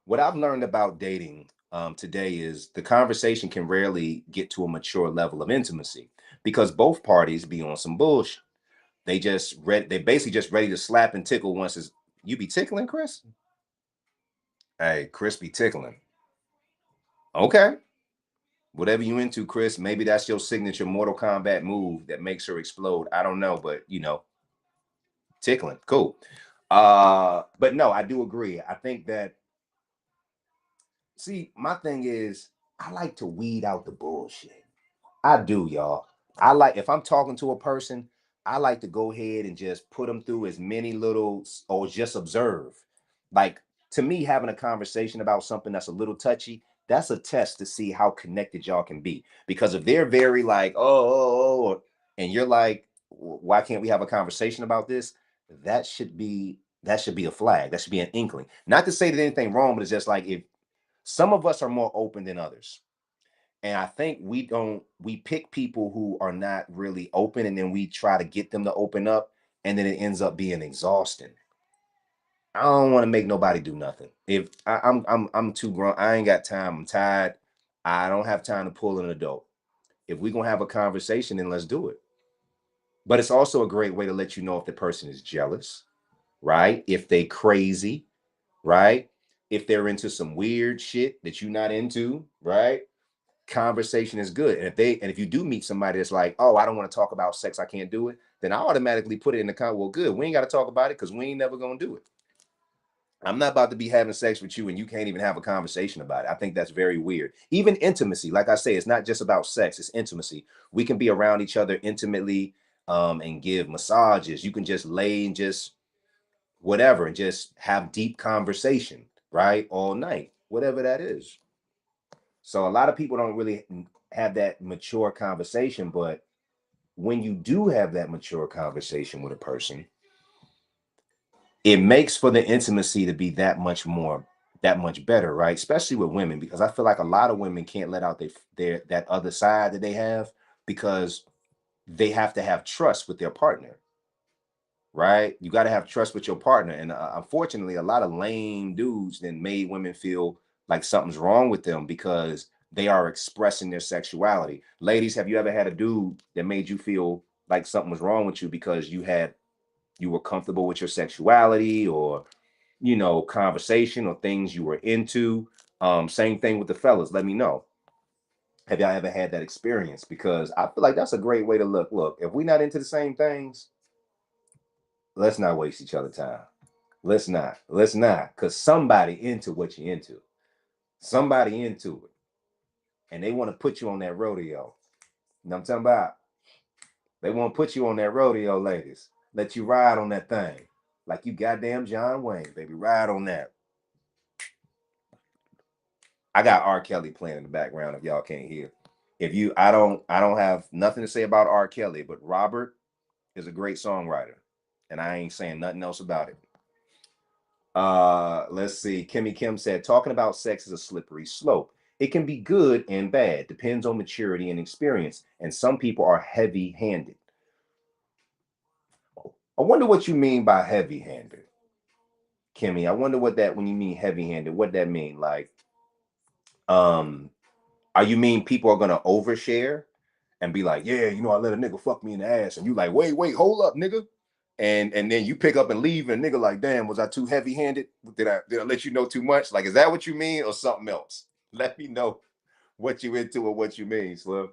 what I've learned about dating today is the conversation can rarely get to a mature level of intimacy because both parties be on some bullshit. They basically just ready to slap and tickle once. You be tickling, Chris? Hey, Chris be tickling. Okay. Whatever you into, Chris, maybe that's your signature Mortal Kombat move that makes her explode. I don't know, but tickling. Cool. But no, I do agree. I think that, see, my thing is I like to weed out the bullshit. I do, y'all. If I'm talking to a person, I like to go ahead and just put them through as many little, or just observe. Like, to me, having a conversation about something that's a little touchy, that's a test to see how connected y'all can be. Because if they're very like, oh, and you're like, why can't we have a conversation about this? That should be a flag. That should be an inkling. Not to say that anything wrong, but it's just like, if some of us are more open than others. And I think we pick people who are not really open, and then we try to get them to open up, and then it ends up being exhausting. I don't want to make nobody do nothing. If I'm too grown, I ain't got time. I'm tired. I don't have time to pull an adult. If we're gonna have a conversation, then let's do it. But it's also a great way to let you know if the person is jealous, right? If they crazy, right? If they're into some weird shit that you're not into, right? Conversation is good. And if you do meet somebody that's like, oh, I don't want to talk about sex, I can't do it, then I automatically put it in the comment. Well, good. We ain't got to talk about it because we ain't never gonna do it. I'm not about to be having sex with you and you can't even have a conversation about it. I think that's very weird. Even intimacy, like I say, it's not just about sex, it's intimacy. We can be around each other intimately, and give massages. You can just lay and just whatever and just have deep conversation, right? All night, whatever that is. So a lot of people don't really have that mature conversation, but when you do have that mature conversation with a person, it makes for the intimacy to be that much better, right? Especially with women, because I feel like a lot of women can't let out their that other side that they have because they have to have trust with their partner, right? You got to have trust with your partner, and unfortunately, a lot of lame dudes then made women feel like something's wrong with them because they are expressing their sexuality. Ladies, have you ever had a dude that made you feel like something was wrong with you because you were comfortable with your sexuality, or conversation or things you were into? Same thing with the fellas. Let me know. Have y'all ever had that experience? Because I feel like that's a great way to look. Look, if we're not into the same things, let's not waste each other time. Let's not. Let's not. Because somebody into what you're into. Somebody into it. And they want to put you on that rodeo. You know what I'm talking about? They want to put you on that rodeo, ladies. Let you ride on that thing. Like you goddamn John Wayne, baby. Ride on that. I got R. Kelly playing in the background if y'all can't hear. I don't have nothing to say about R. Kelly, but Robert is a great songwriter. And I ain't saying nothing else about it. Let's see. Kimmy Kim said, talking about sex is a slippery slope. It can be good and bad, depends on maturity and experience. And some people are heavy-handed. I wonder what you mean by heavy-handed, Kimmy. I wonder when you mean heavy-handed, what that mean? Like, are you mean people are gonna overshare and be like, yeah, I let a nigga fuck me in the ass, and you like, wait, hold up, nigga. And then you pick up and leave, and nigga like, damn, was I too heavy-handed? Did I let you know too much? Like, is that what you mean or something else? Let me know what you into or what you mean, Slim.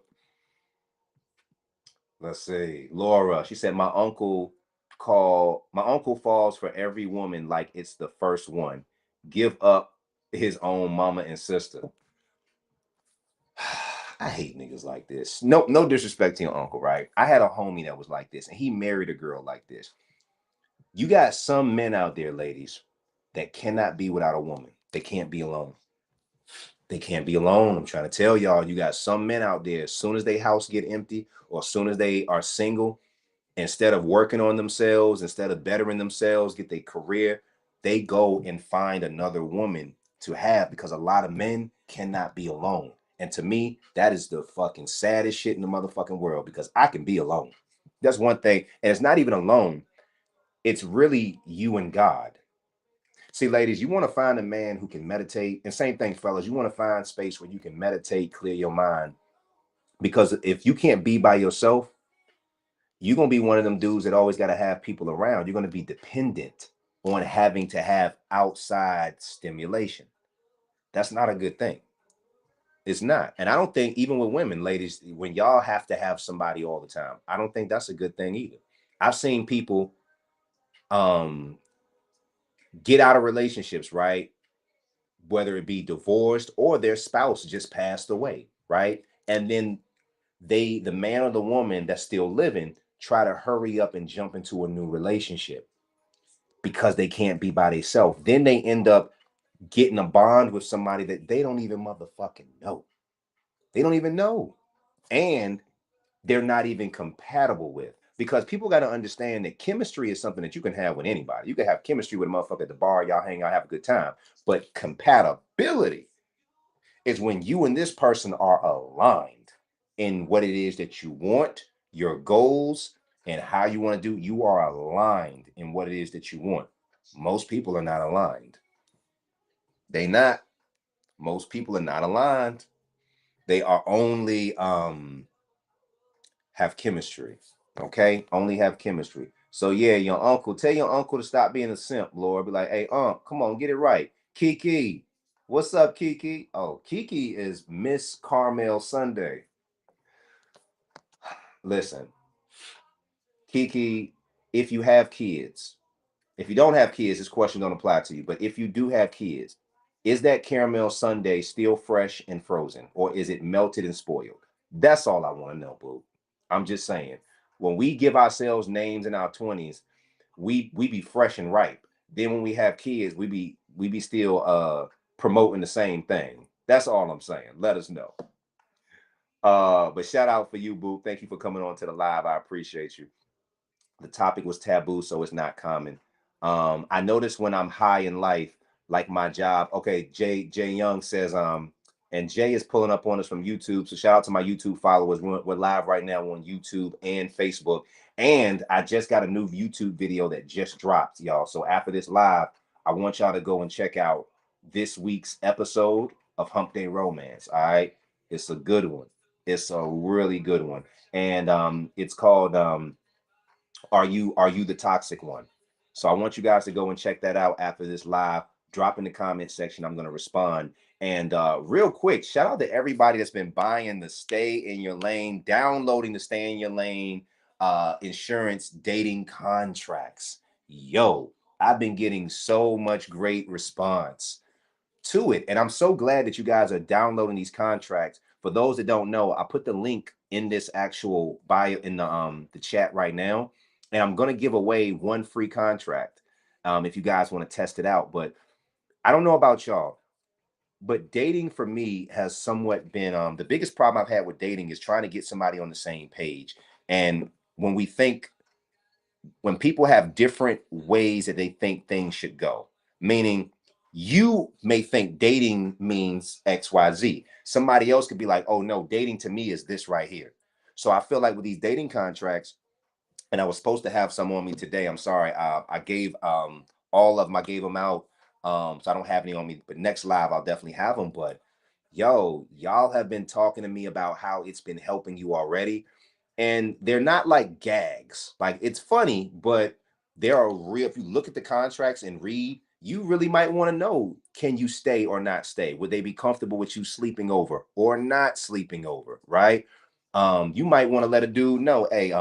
Let's see. Laura, she said, my uncle falls for every woman like it's the first one. Give up his own mama and sister. I hate niggas like this. No disrespect to your uncle, right? I had a homie that was like this, and he married a girl like this. You got some men out there, ladies, that cannot be without a woman. They can't be alone. They can't be alone. I'm trying to tell y'all, you got some men out there, as soon as their house get empty, or as soon as they are single, instead of working on themselves, instead of bettering themselves, get their career, they go and find another woman to have, because a lot of men cannot be alone. And to me, that is the fucking saddest shit in the motherfucking world, because I can be alone. That's one thing. And it's not even alone. It's really you and God. See, ladies, you want to find a man who can meditate. And same thing, fellas, you want to find space where you can meditate, clear your mind. Because if you can't be by yourself, you're going to be one of them dudes that always got to have people around. You're going to be dependent on having to have outside stimulation. That's not a good thing. It's not. And I don't think, even with women, ladies, when y'all have to have somebody all the time, I don't think that's a good thing either. I've seen people get out of relationships, right? Whether it be divorced or their spouse just passed away, right? And then the man or the woman that's still living, try to hurry up and jump into a new relationship because they can't be by themselves. Then they end up getting a bond with somebody that they don't even motherfucking know. They don't even know. And they're not even compatible with. Because people got to understand that chemistry is something that you can have with anybody. You can have chemistry with a motherfucker at the bar, y'all hang out, have a good time. But compatibility is when you and this person are aligned in what it is that you want, your goals, and how you want to do. You are aligned in what it is that you want. Most people are not aligned. They not. Most people are not aligned. They are only have chemistry. Okay, only have chemistry. So yeah, your uncle, tell your uncle to stop being a simp, Lord. Be like, hey, come on, get it right. Kiki, what's up, Kiki? Oh, Kiki is Miss Carmel Sunday. Listen, Kiki, if you have kids, if you don't have kids, this question don't apply to you. But if you do have kids, is that caramel sundae still fresh and frozen, or is it melted and spoiled? That's all I want to know, boo. I'm just saying. When we give ourselves names in our 20s, we be fresh and ripe. Then when we have kids, we be still promoting the same thing. That's all I'm saying. Let us know. But shout out for you, boo. Thank you for coming on to the live. I appreciate you. The topic was taboo, so it's not common. I notice when I'm high in life, like my job. Okay, Jay Young says, and Jay is pulling up on us from YouTube. So shout out to my YouTube followers. We're live right now on YouTube and Facebook. And I just got a new YouTube video that just dropped, y'all. So after this live, I want y'all to go and check out this week's episode of Hump Day Romance. All right. It's a good one. It's a really good one. And it's called are you the toxic one? So I want you guys to go and check that out after this live. Drop in the comment section. I'm going to respond. And real quick, shout out to everybody that's been buying the Stay in Your Lane, downloading the Stay in Your Lane insurance dating contracts. Yo, I've been getting so much great response to it. And I'm so glad that you guys are downloading these contracts. For those that don't know, I put the link in this actual bio in the chat right now. And I'm going to give away one free contract if you guys want to test it out. But I don't know about y'all, but dating for me has somewhat been the biggest problem I've had with dating is trying to get somebody on the same page. And when people have different ways that they think things should go, meaning you may think dating means XYZ. Somebody else could be like, oh no, dating to me is this right here. So I feel like with these dating contracts, and I was supposed to have some on me today. I'm sorry. I gave gave them out. So I don't have any on me, but next live I'll definitely have them. But y'all have been talking to me about how it's been helping you already. And they're not like gags. Like it's funny, but there are real. If you look at the contracts and read, you really might want to know, can you stay or not stay? Would they be comfortable with you sleeping over or not sleeping over? Right. You might want to let a dude know, hey,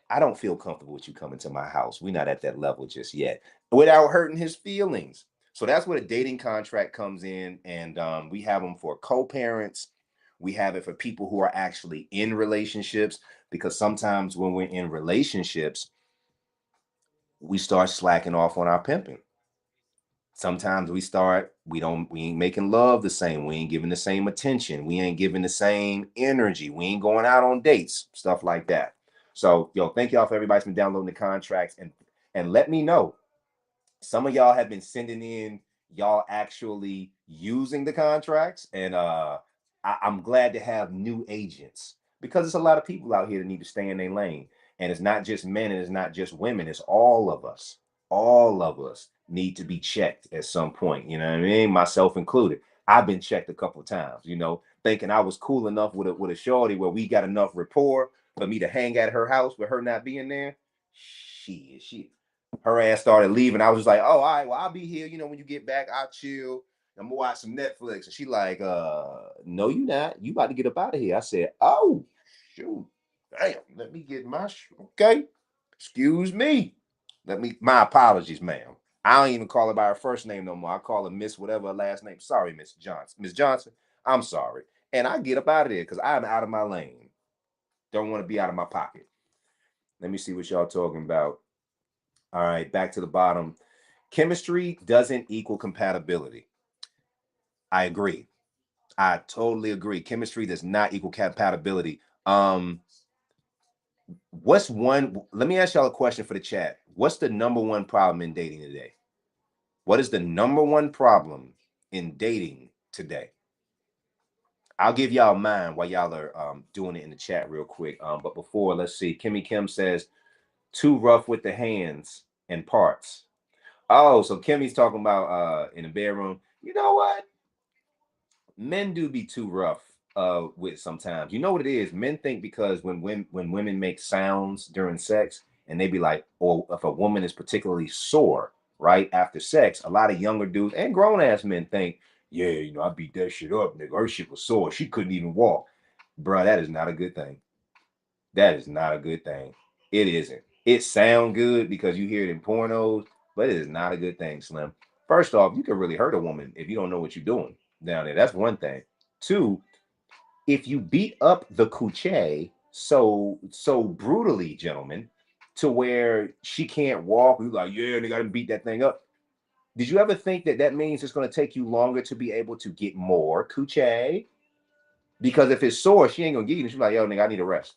I don't feel comfortable with you coming to my house. We're not at that level just yet, without hurting his feelings. So that's where the dating contract comes in. And we have them for co-parents. We have it for people who are actually in relationships, because sometimes when we're in relationships, we start slacking off on our pimping. Sometimes we ain't making love the same. We ain't giving the same attention. We ain't giving the same energy. We ain't going out on dates, stuff like that. So, thank y'all for everybody's been downloading the contracts and let me know. Some of y'all have been sending in y'all actually using the contracts, and I'm glad to have new agents, because there's a lot of people out here that need to stay in their lane. And it's not just men and it's not just women. It's all of us. All of us need to be checked at some point. You know what I mean? Myself included. I've been checked a couple of times, thinking I was cool enough with a shorty where we got enough rapport for me to hang at her house with her not being there. Her ass started leaving. I was just like, oh, all right, well, I'll be here. When you get back, I'll chill. I'm gonna watch some Netflix. And she like, no, you not. You about to get up out of here. I said, oh, shoot. Damn, let me get my okay. Excuse me. My apologies, ma'am. I don't even call her by her first name no more. I call her Miss whatever her last name. Sorry, Miss Johnson. Miss Johnson, I'm sorry. And I get up out of there because I'm out of my lane. Don't want to be out of my pocket. Let me see what y'all talking about. All right, back to the bottom. Chemistry doesn't equal compatibility. I agree. I totally agree. Chemistry does not equal compatibility. Let me ask y'all a question for the chat. What's the number one problem in dating today? What is the number one problem in dating today? I'll give y'all mine while y'all are doing it in the chat real quick. But before, let's see. Kimmy Kim says, too rough with the hands and parts. Oh, so Kimmy's talking about in the bedroom. You know what? Men do be too rough with sometimes. You know what it is? Men think because when women make sounds during sex, and they be like, or if a woman is particularly sore right after sex, a lot of younger dudes and grown ass men think, yeah, I beat that shit up, nigga. Her shit was sore. She couldn't even walk. Bruh, that is not a good thing. That is not a good thing. It isn't. It sound good because you hear it in pornos, but it is not a good thing, Slim. First off, you can really hurt a woman if you don't know what you're doing down there. That's one thing. Two, if you beat up the coochie so brutally, gentlemen, to where she can't walk, you're like, yeah, they gotta beat that thing up. Did you ever think that that means it's going to take you longer to be able to get more coochie? Because if it's sore, she ain't gonna give you. She's like, yo, nigga, I need a rest.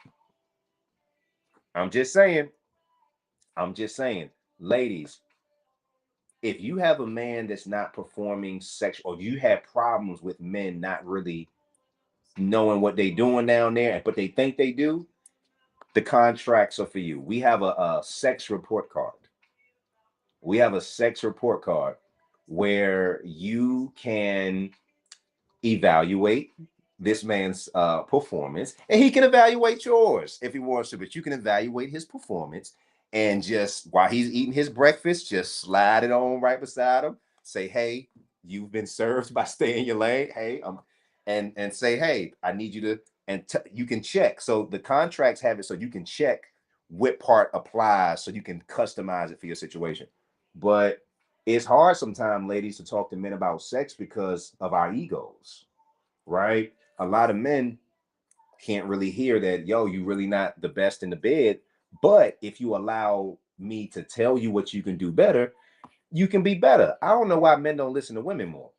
I'm just saying. I'm just saying, ladies, if you have a man that's not performing sex, or you have problems with men not really knowing what they doing down there, but they think they do, the contracts are for you. We have a sex report card. We have a sex report card where you can evaluate this man's performance, and he can evaluate yours if he wants to, but you can evaluate his performance, and just while he's eating his breakfast, just slide it on right beside him, say, hey, you've been served by stay in your lane. Hey, and say, hey, I need you to, and you can check. So the contracts have it so you can check what part applies, so you can customize it for your situation. But it's hard sometimes, ladies, to talk to men about sex because of our egos, right? A lot of men can't really hear that, yo, you really not the best in the bed. But if you allow me to tell you what you can do better, you can be better. I don't know why men don't listen to women more.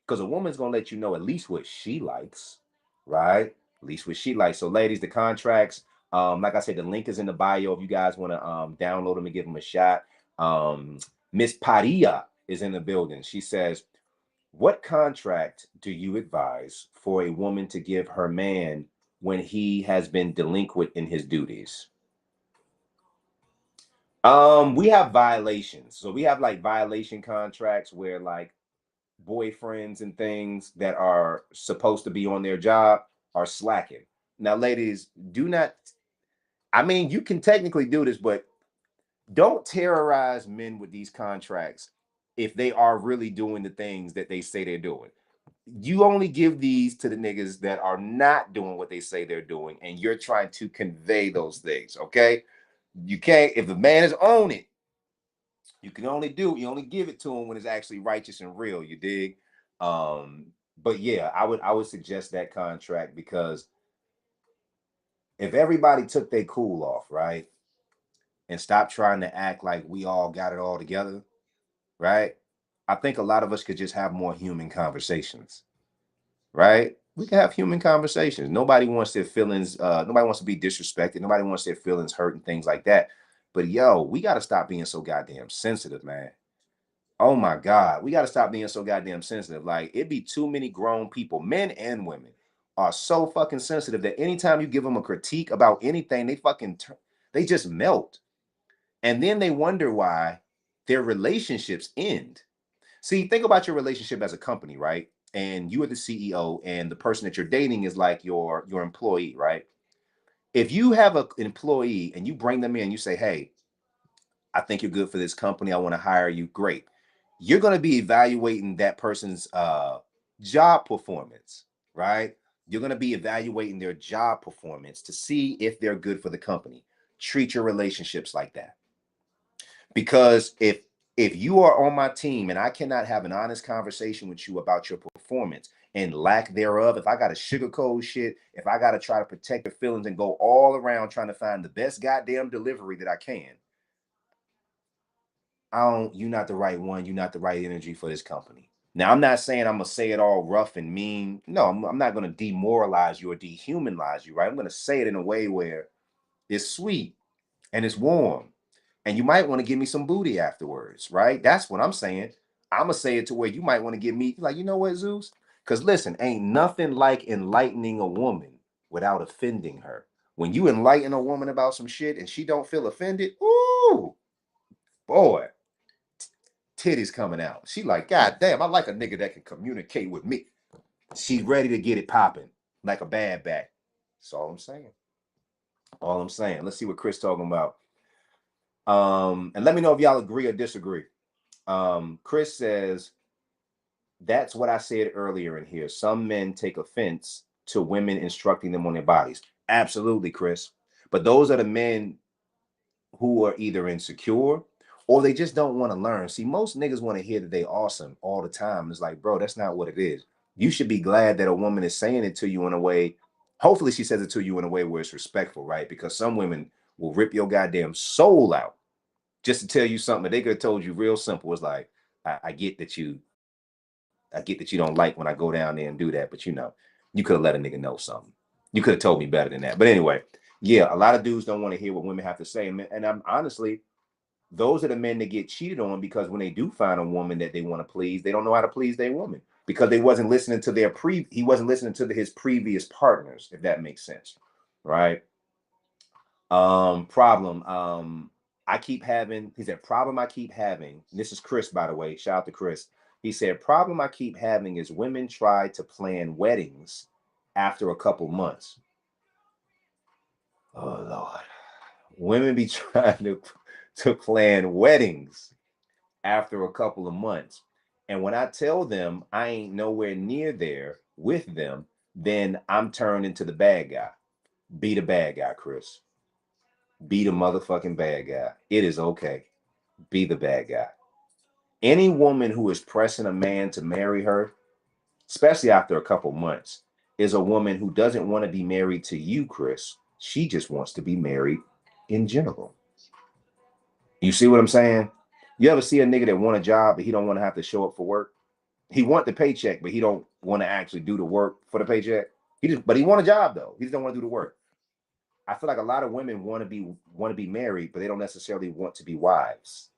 Because a woman's gonna let you know at least what she likes, right? At least what she likes. So, ladies, the contracts, like I said, the link is in the bio if you guys want to download them and give them a shot. Miss Padilla is in the building. She says, what contract do you advise for a woman to give her man when he has been delinquent in his duties? We have violations. So we have like violation contracts where like boyfriends and things that are supposed to be on their job are slacking. Now, ladies, do not, I mean, you can technically do this, but don't terrorize men with these contracts if they are really doing the things that they say they're doing. You only give these to the niggas that are not doing what they say they're doing, and you're trying to convey those things, okay? You can't, if the man is on it, you only give it to him when it's actually righteous and real, you dig? But yeah, I would suggest that contract, because if everybody took their cool off, right? And stopped trying to act like we all got it all together, right? I think a lot of us could just have more human conversations, right? We can have human conversations. Nobody wants their feelings, nobody wants to be disrespected. Nobody wants their feelings hurt and things like that. But yo, we got to stop being so goddamn sensitive, man. Oh my God, we got to stop being so goddamn sensitive. Like, it be too many grown people, men and women, are so fucking sensitive that anytime you give them a critique about anything, they just melt. And then they wonder why their relationships end. See, think about your relationship as a company, right? And you are the CEO, and the person that you're dating is like your employee, right? If you have an employee and you bring them in, you say, hey, I think you're good for this company, I want to hire you. Great. You're going to be evaluating that person's job performance, right? You're going to be evaluating their job performance to see if they're good for the company. Treat your relationships like that. Because if you are on my team and I cannot have an honest conversation with you about your performance and lack thereof, if I got to sugarcoat shit, if I got to try to protect your feelings and go all around trying to find the best goddamn delivery that I can, you're not the right one. You're not the right energy for this company. Now, I'm not saying I'm going to say it all rough and mean. No, I'm not going to demoralize you or dehumanize you, right? I'm going to say it in a way where it's sweet and it's warm. And you might want to give me some booty afterwards, right? That's what I'm saying. I'm going to say it to where you might want to give me, like, you know what, Zeus? Because listen, ain't nothing like enlightening a woman without offending her. When you enlighten a woman about some shit and she don't feel offended, ooh, boy, titties coming out. She like, God damn, I like a nigga that can communicate with me. She's ready to get it popping like a bad back. That's all I'm saying. All I'm saying. Let's see what Chris talking about. And let me know if y'all agree or disagree. Chris says, that's what I said earlier in here. Some men take offense to women instructing them on their bodies. Absolutely, Chris. But those are the men who are either insecure or they just don't want to learn. See, most niggas want to hear that they awesome all the time. It's like, bro, that's not what it is. You should be glad that a woman is saying it to you in a way. Hopefully she says it to you in a way where it's respectful, right? Because some women will rip your goddamn soul out just to tell you something that they could have told you real simple. It's like, I get that you don't like when I go down there and do that, but you could have let a nigga know something. You could have told me better than that. But anyway, yeah, a lot of dudes don't want to hear what women have to say. And I'm honestly, those are the men that get cheated on, because when they do find a woman that they want to please, they don't know how to please their woman, because they wasn't listening to he wasn't listening to his previous partners, if that makes sense. Right? Problem. I keep having, he said, problem I keep having, and this is Chris, by the way, shout out to Chris. He said, problem I keep having is women try to plan weddings after a couple months. Oh Lord. Women be trying to plan weddings after a couple of months. And when I tell them I ain't nowhere near there with them, then I'm turned into the bad guy. Be the bad guy, Chris. Be the motherfucking bad guy. It is okay. Be the bad guy. Any woman who is pressing a man to marry her, especially after a couple months, is a woman who doesn't want to be married to you, Chris. She just wants to be married in general. You see what I'm saying? You ever see a nigga that want a job but he don't want to have to show up for work? He want the paycheck, but he don't want to actually do the work for the paycheck. But he want a job though. He just don't want to do the work. I feel like a lot of women want to be married, but they don't necessarily want to be wives.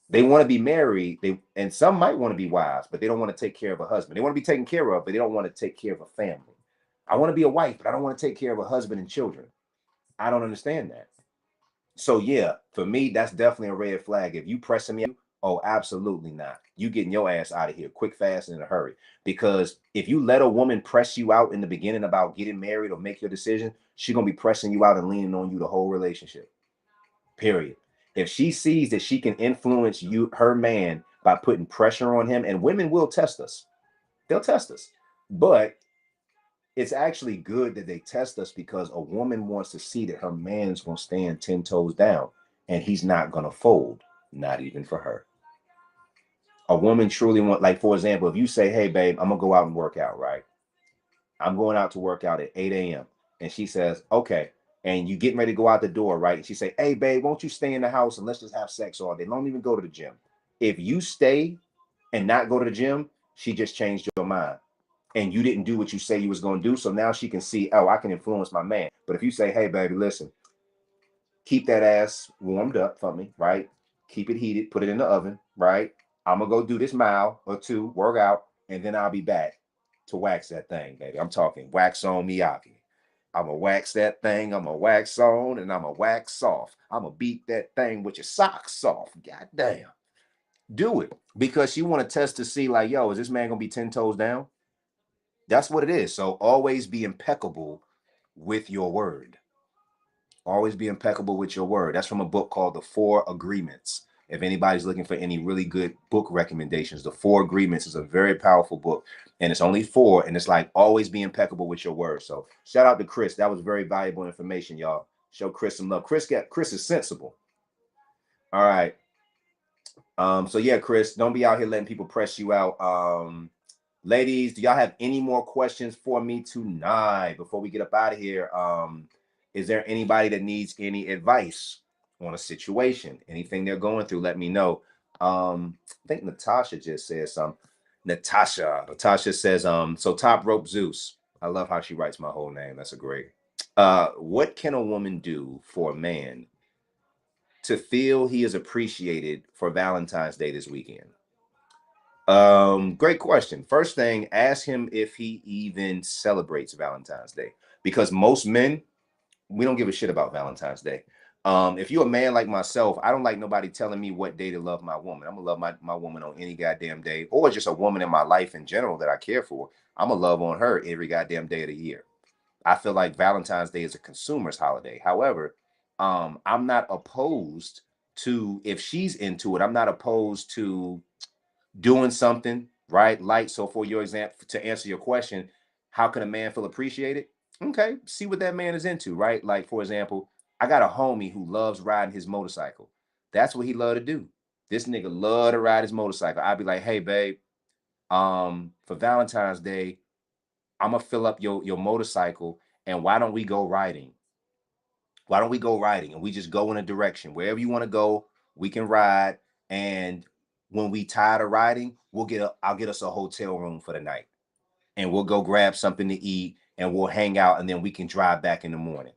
They want to be married, and some might want to be wives, but they don't want to take care of a husband. They want to be taken care of, but they don't want to take care of a family. I want to be a wife, but I don't want to take care of a husband and children. I don't understand that. So yeah, for me, that's definitely a red flag. If you pressing me, oh, absolutely not. You getting your ass out of here quick, fast, and in a hurry. Because if you let a woman press you out in the beginning about getting married or make your decision, she's gonna be pressing you out and leaning on you the whole relationship. Period. If she sees that she can influence her man, by putting pressure on him, and women will test us. They'll test us. But it's actually good that they test us, because a woman wants to see that her man's gonna stand 10 toes down and he's not gonna fold, not even for her. A woman truly like, for example, if you say, hey babe, I'm gonna go out and work out, right? I'm going out to work out at 8 a.m. And she says, okay. And you getting ready to go out the door, right? And she say, hey babe, won't you stay in the house and let's just have sex all day? Don't even go to the gym. If you stay and not go to the gym, she just changed your mind. And you didn't do what you say you was going to do. So now she can see, oh, I can influence my man. But if you say, hey, baby, listen, keep that ass warmed up for me, right? Keep it heated, put it in the oven, right? I'm going to go do this mile or two, work out, and then I'll be back to wax that thing, baby. I'm talking wax on Miyagi. I'm going to wax that thing. I'm going to wax on and I'm going to wax off. I'm going to beat that thing with your socks off. God damn. Do it. Because you want to test to see like, yo, is this man going to be 10 toes down? That's what it is. So always be impeccable with your word. Always be impeccable with your word. That's from a book called The Four Agreements. If anybody's looking for any really good book recommendations, The Four Agreements is a very powerful book, and it's only 4, and it's like always be impeccable with your word. So shout out to Chris. That was very valuable information, y'all. Show Chris some love. Chris is sensible. All right. So yeah, Chris, don't be out here letting people press you out. Ladies, do y'all have any more questions for me tonight before we get up out of here? Is there anybody that needs any advice on a situation? Anything they're going through, let me know. I think Natasha just said something. Natasha says, so Top Rope Zeus. I love how she writes my whole name. That's a great. What can a woman do for a man to feel he is appreciated for Valentine's Day this weekend? Great question. First thing, ask him if he even celebrates Valentine's Day, because most men, we don't give a shit about Valentine's Day. If you're a man like myself, I don't like nobody telling me what day to love my woman. I'm gonna love my woman on any goddamn day, or just a woman in my life in general that I care for. I'm gonna love on her every goddamn day of the year. I feel like Valentine's Day is a consumer's holiday. However, I'm not opposed to, if she's into it, I'm not opposed to doing something, right? Like, so for your example, to answer your question, how can a man feel appreciated? Okay, see what that man is into, right? Like, for example, I got a homie who loves riding his motorcycle. That's what he love to do. This nigga love to ride his motorcycle. I'd be like, hey, babe, for Valentine's Day, I'm gonna fill up your motorcycle, and why don't we go riding? Why don't we go riding and we just go in a direction? Wherever you want to go, we can ride. And when we tired of riding, I'll get us a hotel room for the night, and we'll go grab something to eat, and we'll hang out, and then we can drive back in the morning.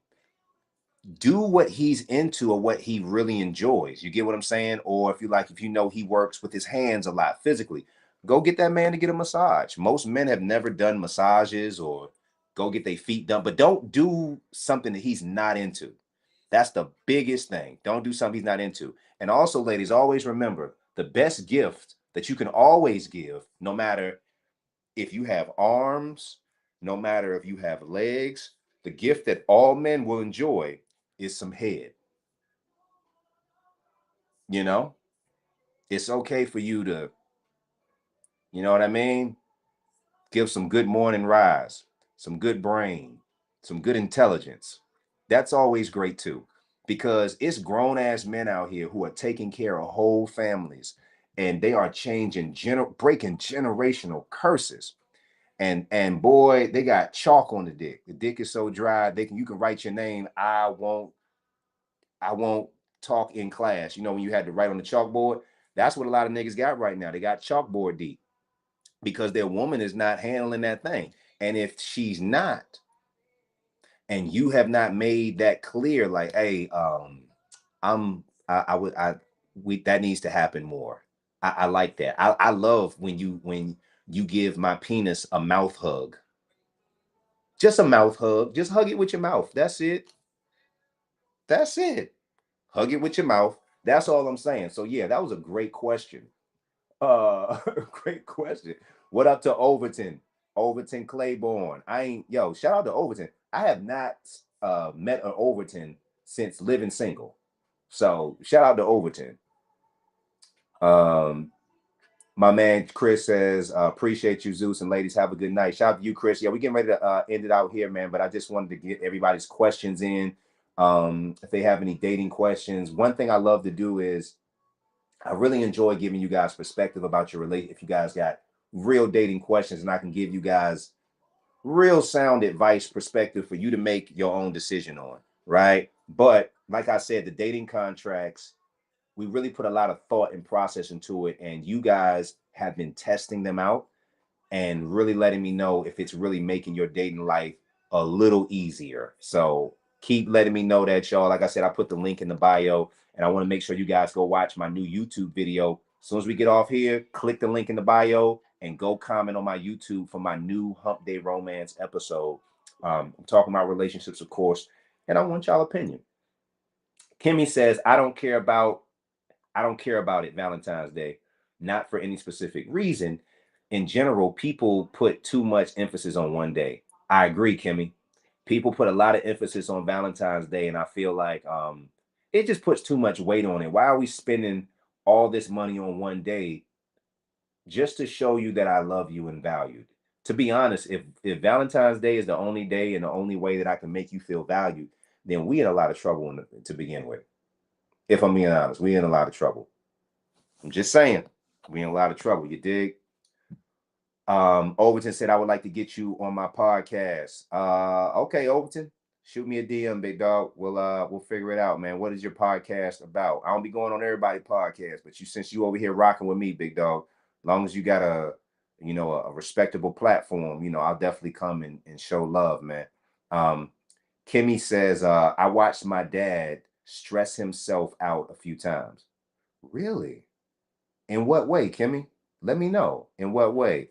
Do what he's into or what he really enjoys. You get what I'm saying? Or if you know he works with his hands a lot physically, go get that man to get a massage. Most men have never done massages or go get their feet done, but don't do something that he's not into. That's the biggest thing. Don't do something he's not into. And also, ladies, always remember the best gift that you can always give, no matter if you have arms, no matter if you have legs, the gift that all men will enjoy is some head. You know, it's okay for you to, you know what I mean? Give some good morning rise, some good brain, some good intelligence. That's always great too, because it's grown ass men out here who are taking care of whole families, and they are changing, breaking generational curses. And boy, they got chalk on the dick. The dick is so dry, you can write your name. I won't talk in class. You know, when you had to write on the chalkboard, that's what a lot of niggas got right now. They got chalkboard deep because their woman is not handling that thing. And if she's not, and you have not made that clear, like, hey, that needs to happen more. I like that. I love when you give my penis a mouth hug. Just a mouth hug. Just hug it with your mouth. That's it. That's it. Hug it with your mouth. That's all I'm saying. So yeah, that was a great question. Great question. What up to Overton? Overton Claiborne. Shout out to Overton. I have not met an Overton since living single. So shout out to Overton. My man Chris says, appreciate you, Zeus, and ladies, have a good night. Shout out to you, Chris. Yeah, we're getting ready to end it out here, man. But I just wanted to get everybody's questions in. If they have any dating questions, one thing I love to do is I really enjoy giving you guys perspective about your relate. If you guys got real dating questions, and I can give you guys real sound advice, perspective for you to make your own decision on, right? But like I said, the dating contracts, we really put a lot of thought and process into it, and you guys have been testing them out and really letting me know if it's really making your dating life a little easier. So keep letting me know that, y'all. Like I said, I put the link in the bio, and I want to make sure you guys go watch my new YouTube video. As soon as we get off here, click the link in the bio and go comment on my YouTube for my new Hump Day Romance episode. I'm talking about relationships, of course, and I want y'all opinion. Kimmy says, I don't care about it, Valentine's Day, not for any specific reason. In general, people put too much emphasis on one day. I agree, Kimmy. People put a lot of emphasis on Valentine's Day, and I feel like it just puts too much weight on it. Why are we spending all this money on one day just to show you that I love you and valued? To be honest, if Valentine's Day is the only day and the only way that I can make you feel valued, then we in a lot of trouble to begin with. If I'm being honest, we in a lot of trouble. I'm just saying, we in a lot of trouble. You dig? Overton said, I would like to get you on my podcast. Okay, Overton, shoot me a DM, big dog. We'll figure it out, man. What is your podcast about? I don't be going on everybody's podcast, but since you over here rocking with me, big dog, as long as you got a respectable platform, I'll definitely come and show love, man. Kimmy says, I watched my dad stress himself out a few times. Really? In what way, Kimmy? Let me know. In what way?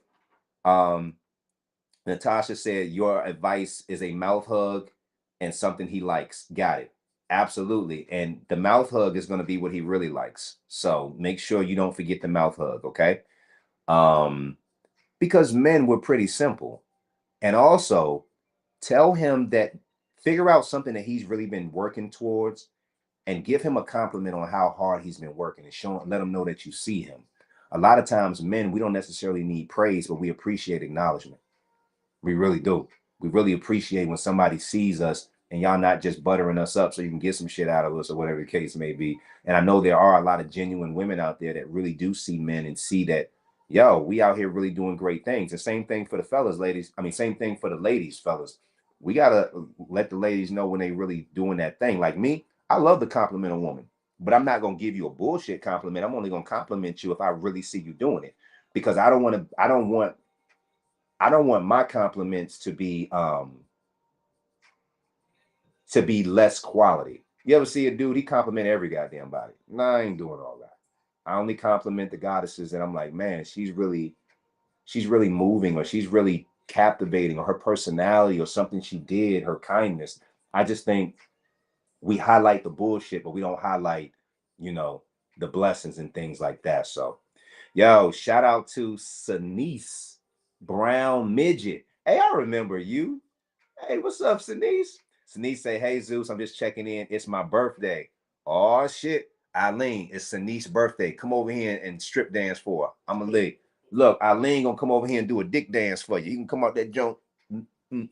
Natasha said, your advice is a mouth hug and something he likes. Got it. Absolutely. And the mouth hug is going to be what he really likes. So make sure you don't forget the mouth hug, okay? Because men were pretty simple. And also tell him that, figure out something that he's really been working towards and give him a compliment on how hard he's been working and let him know that you see him. A lot of times, men, we don't necessarily need praise, but we appreciate acknowledgement. We really do. We really appreciate when somebody sees us and y'all not just buttering us up so you can get some shit out of us or whatever the case may be. And I know there are a lot of genuine women out there that really do see men and see that, yo, we out here really doing great things. The same thing for the fellas, ladies. I mean, same thing for the ladies, fellas. We got to let the ladies know when they really doing that thing. Like me, I love to compliment a woman. but I'm not gonna give you a bullshit compliment. I'm only gonna compliment you if I really see you doing it, because I don't want my compliments to be less quality. You ever see a dude, he compliment every goddamn body? Nah, I ain't doing all that. I only compliment the goddesses that I'm like, man, she's really moving, or she's really captivating, or her personality, or something she did, her kindness. I just think we highlight the bullshit, but we don't highlight, the blessings and things like that. So, yo, shout out to Sanice Brown Midget. Hey, I remember you. Hey, what's up, Sanice? Sanice say, hey, Zeus, I'm just checking in. It's my birthday. Oh, shit. Eileen, it's Sanice's birthday. Come over here and strip dance for her. I'm going to leave. Look, Eileen going to come over here and do a dick dance for you. You can come out that junk. Mm-hmm.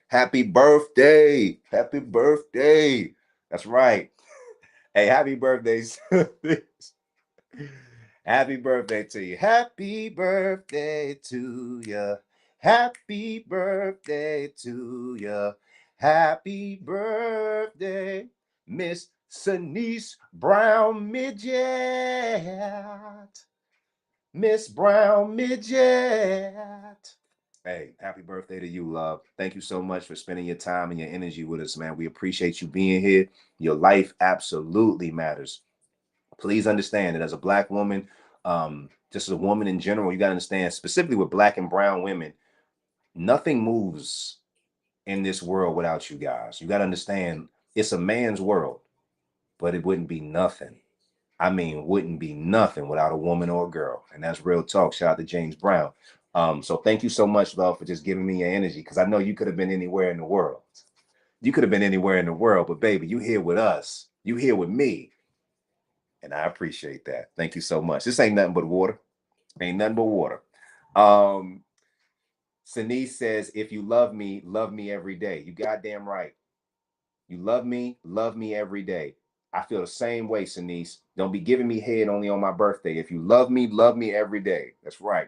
Happy birthday. Happy birthday. That's right. Hey, happy birthday. Happy birthday to you. Happy birthday to you. Happy birthday to you. Happy birthday, Miss Sanice Brown Midget. Miss Brown Midget. Hey, happy birthday to you, love. Thank you so much for spending your time and your energy with us, man. We appreciate you being here. Your life absolutely matters. Please understand that as a Black woman, just as a woman in general, you got to understand, specifically with Black and brown women, nothing moves in this world without you guys. You got to understand, it's a man's world, but it wouldn't be nothing. I mean, wouldn't be nothing without a woman or a girl. And that's real talk. Shout out to James Brown. So thank you so much, love, for just giving me your energy, because I know you could have been anywhere in the world. You could have been anywhere in the world, but baby, you here with us. You here with me. And I appreciate that. Thank you so much. This ain't nothing but water. Ain't nothing but water. Sanice says, if you love me every day. You goddamn right. You love me every day. I feel the same way, Sanice. Don't be giving me head only on my birthday. If you love me every day. That's right.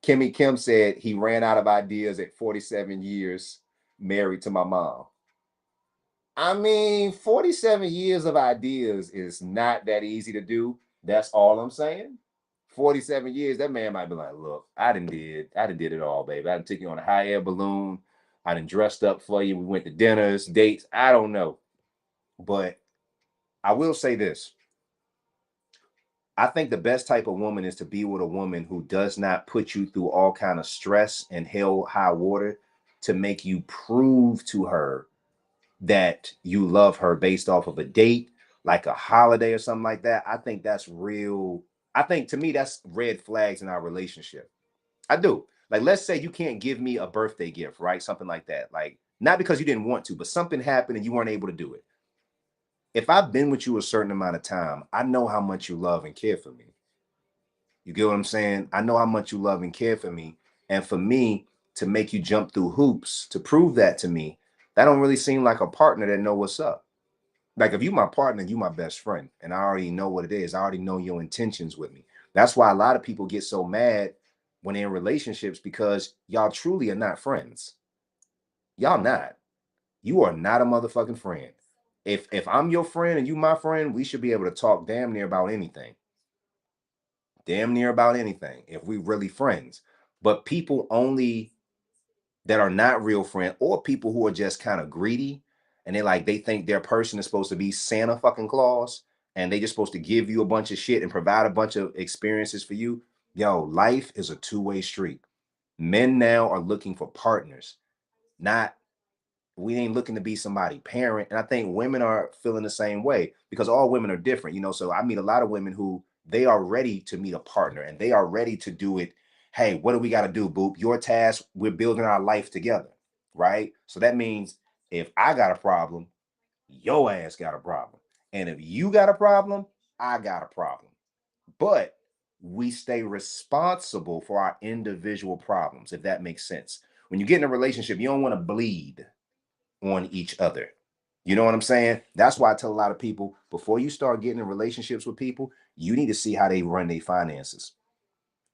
Kimmy Kim said he ran out of ideas at 47 years married to my mom. I mean, 47 years of ideas is not that easy to do. That's all I'm saying. 47 years, that man might be like, look, I done did it all, baby. I done took you on a high air balloon. I done dressed up for you. We went to dinners, dates. I don't know. But I will say this. I think the best type of woman is to be with a woman who does not put you through all kind of stress and hell high water to make you prove to her that you love her based off of a date, like a holiday or something like that. I think that's real. I think, to me, that's red flags in our relationship. I do. Like, let's say you can't give me a birthday gift, right? Something like that. Like, not because you didn't want to, but something happened and you weren't able to do it. If I've been with you a certain amount of time, I know how much you love and care for me. You get what I'm saying? I know how much you love and care for me. And for me to make you jump through hoops to prove that to me, that don't really seem like a partner that know what's up. Like, if you my partner, you my best friend, and I already know what it is. I already know your intentions with me. That's why a lot of people get so mad when they're in relationships, because y'all truly are not friends. Y'all not. You are not a motherfucking friend. If I'm your friend and you my friend, we should be able to talk damn near about anything. Damn near about anything if we really friends. But people only that are not real friends, or people who are just kind of greedy, and they think their person is supposed to be Santa fucking Claus, and they just supposed to give you a bunch of shit and provide a bunch of experiences for you. Yo, life is a two-way street. Men now are looking for partners, not we ain't looking to be somebody parent. And I think women are feeling the same way, because all women are different, so I meet a lot of women who they are ready to meet a partner, and they are ready to do it. Hey, what do we got to do, boop? Your task, we're building our life together, right? So that means if I got a problem, your ass got a problem. And if you got a problem, I got a problem. But we stay responsible for our individual problems, if that makes sense. When you get in a relationship, you don't want to bleed on each other. You know what I'm saying? That's why I tell a lot of people, before you start getting in relationships with people, you need to see how they run their finances.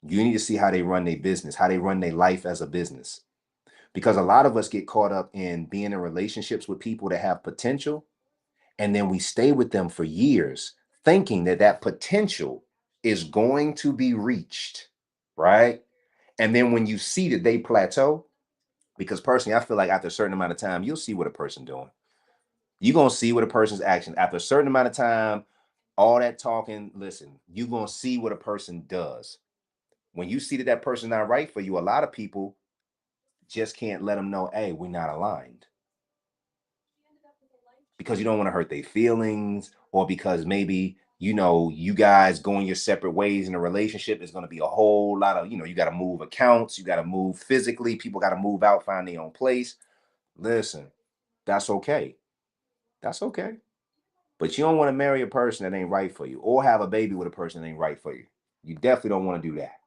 You need to see how they run their business, how they run their life as a business. Because a lot of us get caught up in being in relationships with people that have potential, and then we stay with them for years thinking that that potential is going to be reached, right? And then when you see that they plateau, because personally, I feel like after a certain amount of time, you'll see what a person doing. You're gonna see what a person's action after a certain amount of time, all that talking, listen, you're gonna see what a person does. When you see that that person's not right for you, a lot of people just can't let them know, hey, we're not aligned. Because you don't want to hurt their feelings, or because maybe you guys going your separate ways in a relationship is going to be a whole lot of, you got to move accounts, you got to move physically, people got to move out, find their own place. Listen, that's okay. That's okay. But you don't want to marry a person that ain't right for you, or have a baby with a person that ain't right for you. You definitely don't want to do that.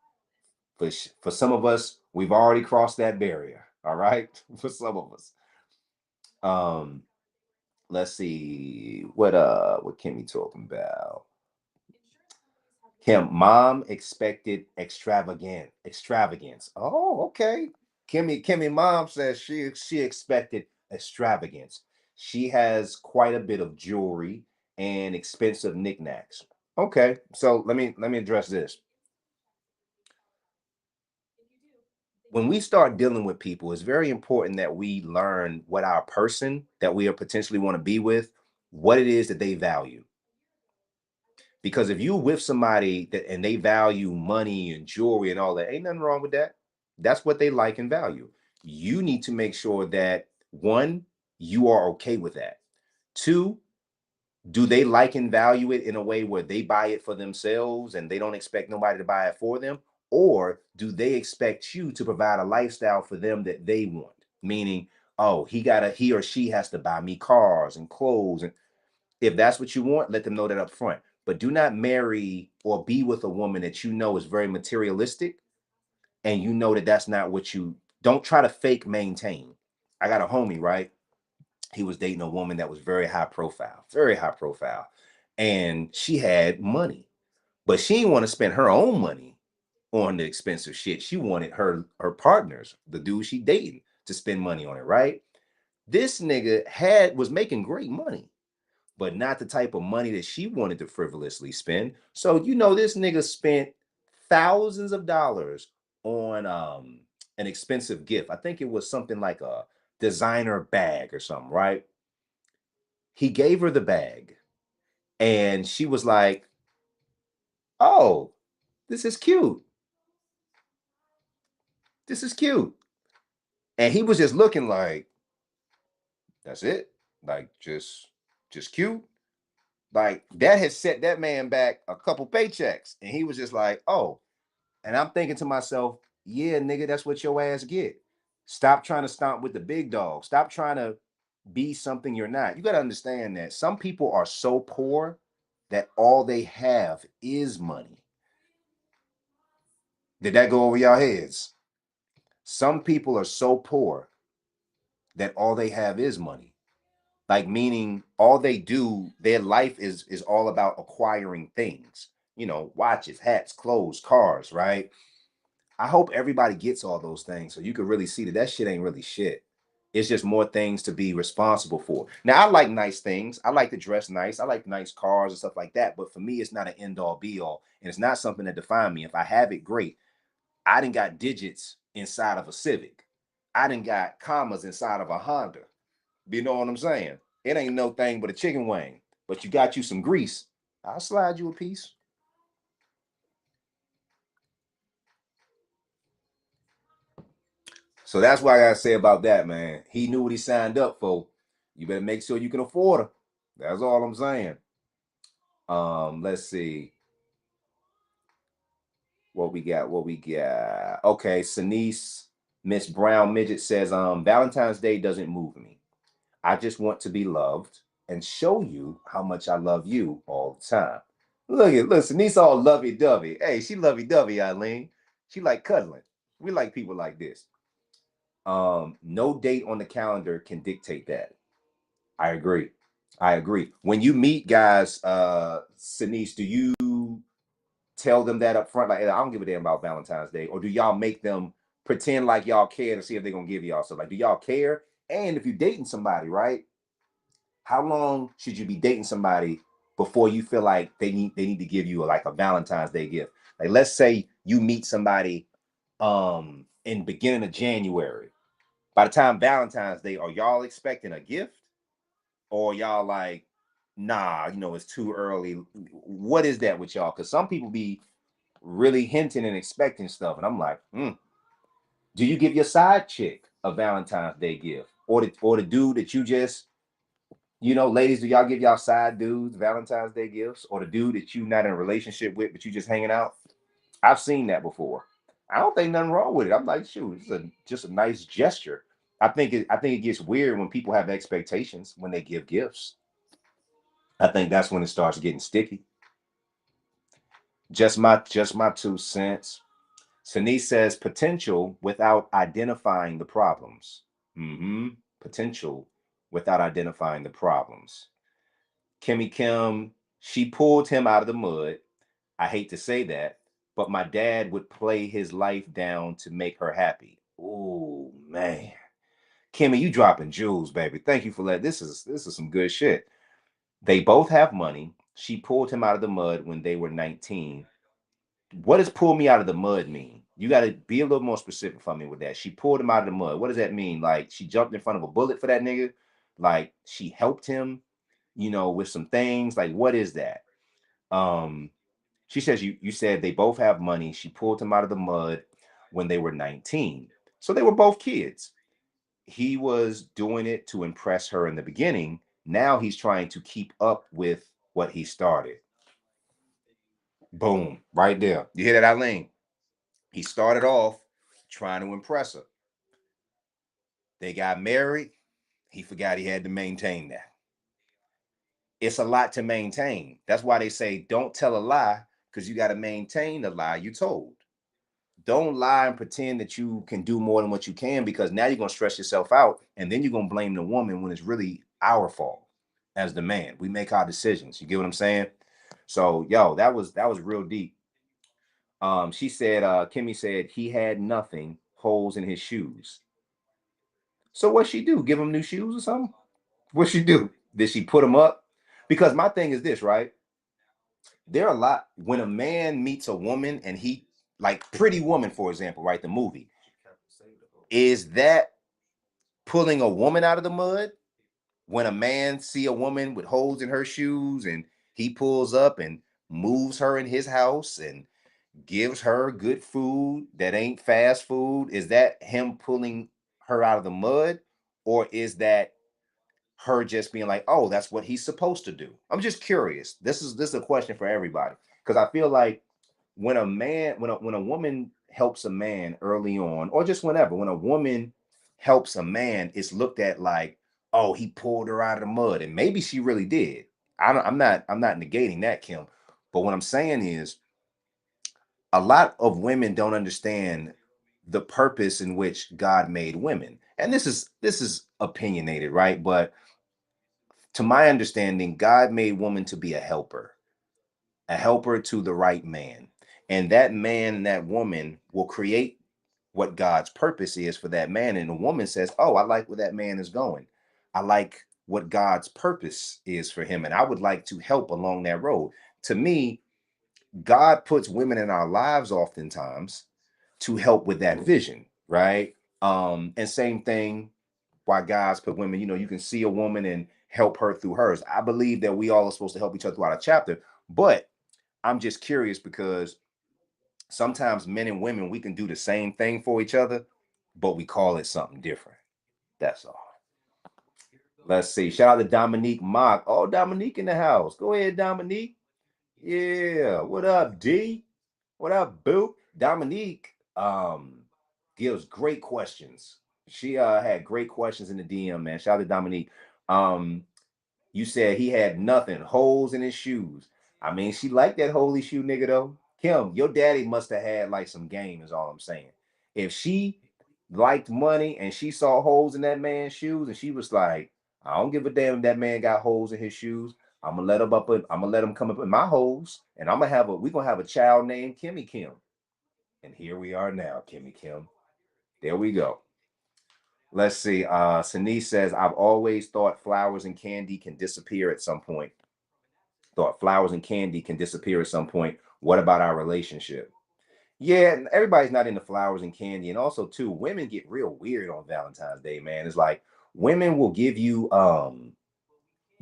For some of us, we've already crossed that barrier. All right, for some of us. Um, let's see what Kimmy talking about. Kim, mom expected extravagance. Oh, okay. Kimmy mom says she expected extravagance. She has quite a bit of jewelry and expensive knickknacks. Okay, so let me address this. When we start dealing with people, it's very important that we learn what our person that we are potentially want to be with, what it is that they value. Because if you with somebody that and they value money and jewelry and all that, ain't nothing wrong with that. That's what they like and value. You need to make sure that one, you are okay with that. Two, do they like and value it in a way where they buy it for themselves and they don't expect nobody to buy it for them? Or do they expect you to provide a lifestyle for them that they want? Meaning, oh, he or she has to buy me cars and clothes. And if that's what you want, let them know that up front. But do not marry or be with a woman that you know is very materialistic, and you know that that's not what you don't try to fake maintain. I got a homie, right? He was dating a woman that was very high profile, and she had money, but she didn't want to spend her own money on the expensive shit. She wanted her partners, the dude she dating, to spend money on it, right? This nigga was making great money, but not the type of money that she wanted to frivolously spend. So this nigga spent thousands of dollars on an expensive gift. I think it was something like a designer bag or something, right? He gave her the bag and she was like, "Oh, this is cute. This is cute." And he was just looking like, "That's it? Like just cute?" Like that had set that man back a couple paychecks, and he was just like, "Oh." And I'm thinking to myself, yeah, nigga, that's what your ass get. Stop trying to stomp with the big dog. Stop trying to be something you're not. You got to understand that some people are so poor that all they have is money. Did that go over your heads? Some people are so poor that all they have is money. Like meaning all they do, their life is all about acquiring things. Watches, hats, clothes, cars, right? I hope everybody gets all those things so you can really see that that shit ain't really shit. It's just more things to be responsible for. Now, I like nice things. I like to dress nice. I like nice cars and stuff like that. But for me, it's not an end all be all. And it's not something that defines me. If I have it, great. I done got digits inside of a Civic. I done got commas inside of a Honda. You know what I'm saying? It ain't no thing but a chicken wing. But you got you some grease. I'll slide you a piece. So that's what I gotta say about that, man. He knew what he signed up for. You better make sure you can afford her. That's all I'm saying. Let's see what we got. What we got? Okay, Sanice, Miss Brown Midget says, Valentine's Day doesn't move me. I just want to be loved and show you how much I love you all the time. Look, Sanice all lovey dovey. Hey, she lovey dovey, Eileen. She like cuddling. We like people like this. No date on the calendar can dictate that. I agree. I agree. When you meet guys, Sanice, do you tell them that up front? Like, I don't give a damn about Valentine's Day. Or do y'all make them pretend like y'all care to see if they're going to give y'all? So, like, do y'all care? And if you're dating somebody, right? How long should you be dating somebody before you feel like they need to give you like a Valentine's Day gift. Like let's say you meet somebody in beginning of January. By the time Valentine's Day, are y'all expecting a gift? Or y'all like, nah, it's too early. What is that with y'all? Because some people be really hinting and expecting stuff. And I'm like, do you give your side chick a Valentine's Day gift? Or the dude that you just, ladies, do y'all give y'all side dudes Valentine's Day gifts? Or the dude that you not in a relationship with, but you just hanging out? I've seen that before. I don't think nothing wrong with it. I'm like, shoot, it's just a nice gesture. I think it gets weird when people have expectations when they give gifts. I think that's when it starts getting sticky. Just my 2 cents. Sanice says potential without identifying the problems. Potential without identifying the problems. Kimmy Kim, she pulled him out of the mud. I hate to say that, but my dad would play his life down to make her happy. Oh man. Kimmy, you dropping jewels, baby. Thank you for that. This is some good shit. They both have money. She pulled him out of the mud when they were 19. What does pull me out of the mud mean? You got to be a little more specific for me with that. She pulled him out of the mud. What does that mean? Like she jumped in front of a bullet for that nigga? Like she helped him, with some things? Like what is that? Um, she says you said they both have money. She pulled him out of the mud when they were 19. So they were both kids. He was doing it to impress her in the beginning. Now he's trying to keep up with what he started. Boom, right there. You hear that, Eileen? He started off trying to impress her. They got married. He forgot he had to maintain that. It's a lot to maintain. That's why they say don't tell a lie, because you got to maintain the lie you told. Don't lie and pretend that you can do more than what you can, because now you're going to stress yourself out and then you're going to blame the woman when it's really our fault as the man. We make our decisions. You get what I'm saying? So, yo, that was real deep. She said, Kimmy said he had nothing, holes in his shoes. So what she do? Give him new shoes or something? What she do? Did she put him up? Because my thing is this, right? There are a lot when a man meets a woman and he, like Pretty Woman, for example, right? The movie. Is that pulling a woman out of the mud? When a man see a woman with holes in her shoes and he pulls up and moves her in his house and gives her good food that ain't fast food, is that him pulling her out of the mud? Or is that her just being like, oh, that's what he's supposed to do? I'm just curious. This is a question for everybody, because I feel like when a woman helps a man early on, or just whenever, when a woman helps a man, it's looked at like, oh, he pulled her out of the mud, and maybe she really did. I'm not negating that, Kim. But what I'm saying is, a lot of women don't understand the purpose in which God made women. And this is opinionated, right? But to my understanding, God made woman to be a helper to the right man. And that man and that woman will create what God's purpose is for that man. And the woman says, oh, I like where that man is going. I like what God's purpose is for him. And I would like to help along that road. To me, God puts women in our lives oftentimes to help with that vision, right? And same thing, why God's put women, you can see a woman and help her through hers. I believe that we all are supposed to help each other throughout a chapter, but I'm just curious because sometimes men and women, we can do the same thing for each other, but we call it something different. That's all. Let's see. Shout out to Dominique Mock. Oh, Dominique in the house. Go ahead, Dominique. Yeah. What up, D? What up, Boo? Dominique gives great questions. She had great questions in the DM, man. Shout out to Dominique. Um, you said he had nothing, holes in his shoes. I mean, she liked that holy shoe nigga though. Kim, your daddy must have had like some game, is all I'm saying. If she liked money and she saw holes in that man's shoes and she was like, I don't give a damn if that man got holes in his shoes. I'm gonna let him come up in my holes, and we're gonna have a child named Kimmy Kim. And here we are now, Kimmy Kim. There we go. Let's see. Sanice says, I've always thought flowers and candy can disappear at some point. Thought flowers and candy can disappear at some point. What about our relationship? Yeah, everybody's not into flowers and candy. And also, too, women get real weird on Valentine's Day, man. It's like women will give you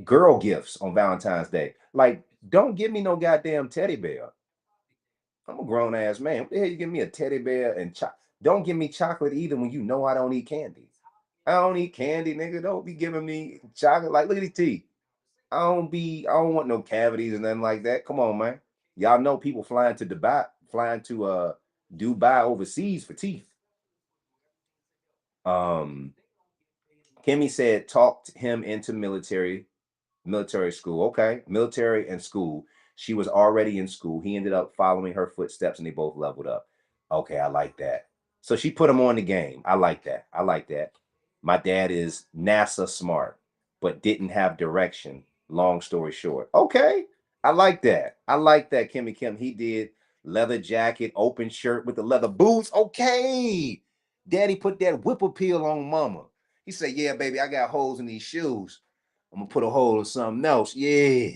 girl gifts on Valentine's Day. Like, don't give me no goddamn teddy bear. I'm a grown ass man. What the hell you give me a teddy bear and don't give me chocolate either when you know I don't eat candy. I don't eat candy, nigga. Don't be giving me chocolate. Like, look at the teeth. I don't want no cavities and nothing like that. Come on, man. Y'all know people flying to Dubai overseas for teeth. Um Kimmy said talked him into military school. Okay, military and school. She was already in school. He ended up following her footsteps and they both leveled up. Okay, I like that. So she put him on the game. I like that. I like that. My dad is NASA smart, but didn't have direction. Long story short. Okay, I like that. I like that, Kimmy Kim. He did leather jacket, open shirt with the leather boots. Okay. Daddy put that whip appeal on mama. He said, yeah, baby, I got holes in these shoes. I'm gonna put a hole in something else. Yeah,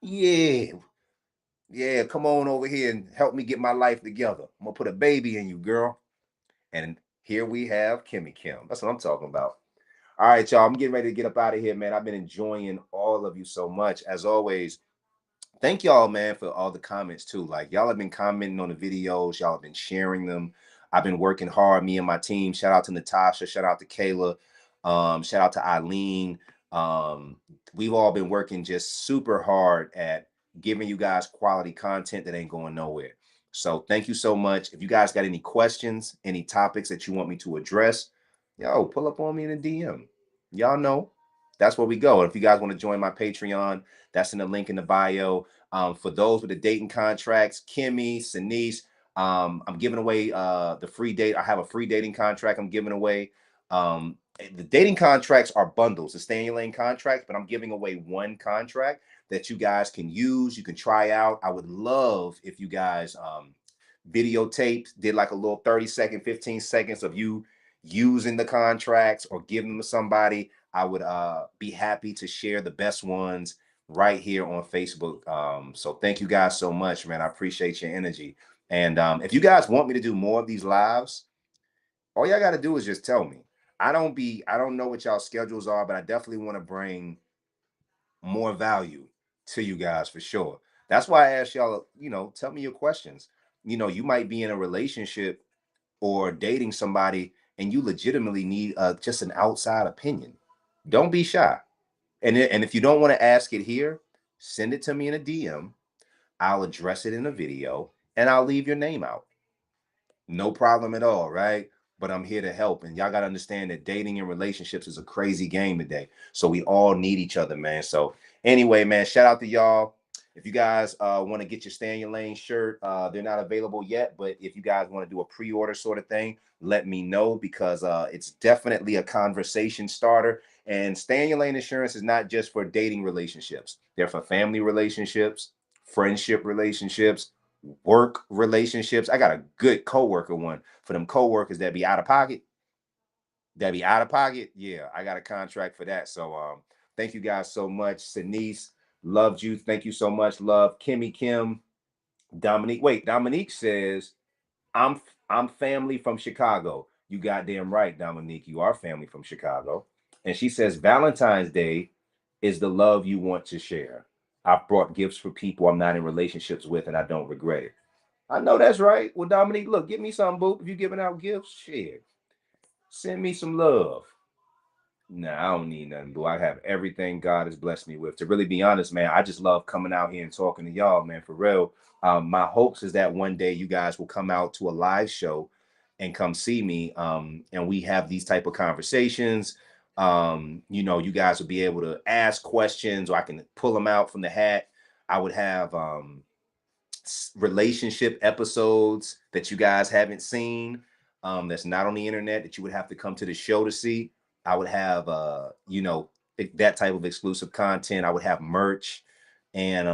yeah, yeah. Come on over here and help me get my life together. I'm gonna put a baby in you, girl. And here we have Kimmy Kim. That's what I'm talking about. All right, y'all. I'm getting ready to get up out of here, man. I've been enjoying all of you so much. As always, thank y'all, man, for all the comments too. Like y'all have been commenting on the videos, y'all have been sharing them. I've been working hard, me and my team. Shout out to Natasha, shout out to Kayla, shout out to Eileen. Um, we've all been working just super hard at giving you guys quality content that ain't going nowhere. So thank you so much. If you guys got any questions, any topics that you want me to address, yo, pull up on me in a DM. Y'all know that's where we go. If you guys want to join my Patreon, that's in the link in the bio. For those with the dating contracts, Kimmy, Sanice, I'm giving away the free date. I have a free dating contract I'm giving away. The dating contracts are bundles, the stay in your lane contracts, but I'm giving away one contract that you guys can use. You can try out. I would love if you guys videotaped, did like a little 30-second, 15 seconds of you using the contracts or giving them to somebody. I would be happy to share the best ones right here on Facebook. So thank you guys so much, man. I appreciate your energy. And if you guys want me to do more of these lives, all y'all got to do is just tell me. I don't know what y'all schedules are, but I definitely want to bring more value to you guys for sure. That's why I asked y'all, tell me your questions. You might be in a relationship or dating somebody and you legitimately need just an outside opinion. Don't be shy. And if you don't want to ask it here, send it to me in a DM. I'll address it in a video and I'll leave your name out. No problem at all, right? But I'm here to help. And y'all got to understand that dating and relationships is a crazy game today. So we all need each other, man. So anyway, man, shout out to y'all. If you guys want to get your Stay in Your Lane shirt, they're not available yet. But if you guys want to do a pre-order sort of thing, let me know because it's definitely a conversation starter. And Stay in Your Lane insurance is not just for dating relationships. They're for family relationships, friendship relationships, work relationships. I got a good coworker one for them coworkers that be out of pocket. Yeah, I got a contract for that. So thank you guys so much. Sanice, loved you. Thank you so much. Love Kimmy Kim. Dominique. Wait, Dominique says, I'm family from Chicago. You goddamn right, Dominique. You are family from Chicago. And she says Valentine's Day is the love you want to share. I've brought gifts for people I'm not in relationships with, and I don't regret it. I know that's right. Well, Dominique, look, give me some, boo. If you're giving out gifts, share. Send me some love. Nah, I don't need nothing, boo. I have everything God has blessed me with. To really be honest, man, I just love coming out here and talking to y'all, man, for real. My hopes is that one day you guys will come out to a live show and come see me, and we have these type of conversations. You guys will be able to ask questions, or I can pull them out from the hat. I would have relationship episodes that you guys haven't seen, that's not on the internet, that you would have to come to the show to see. I would have that type of exclusive content. I would have merch, and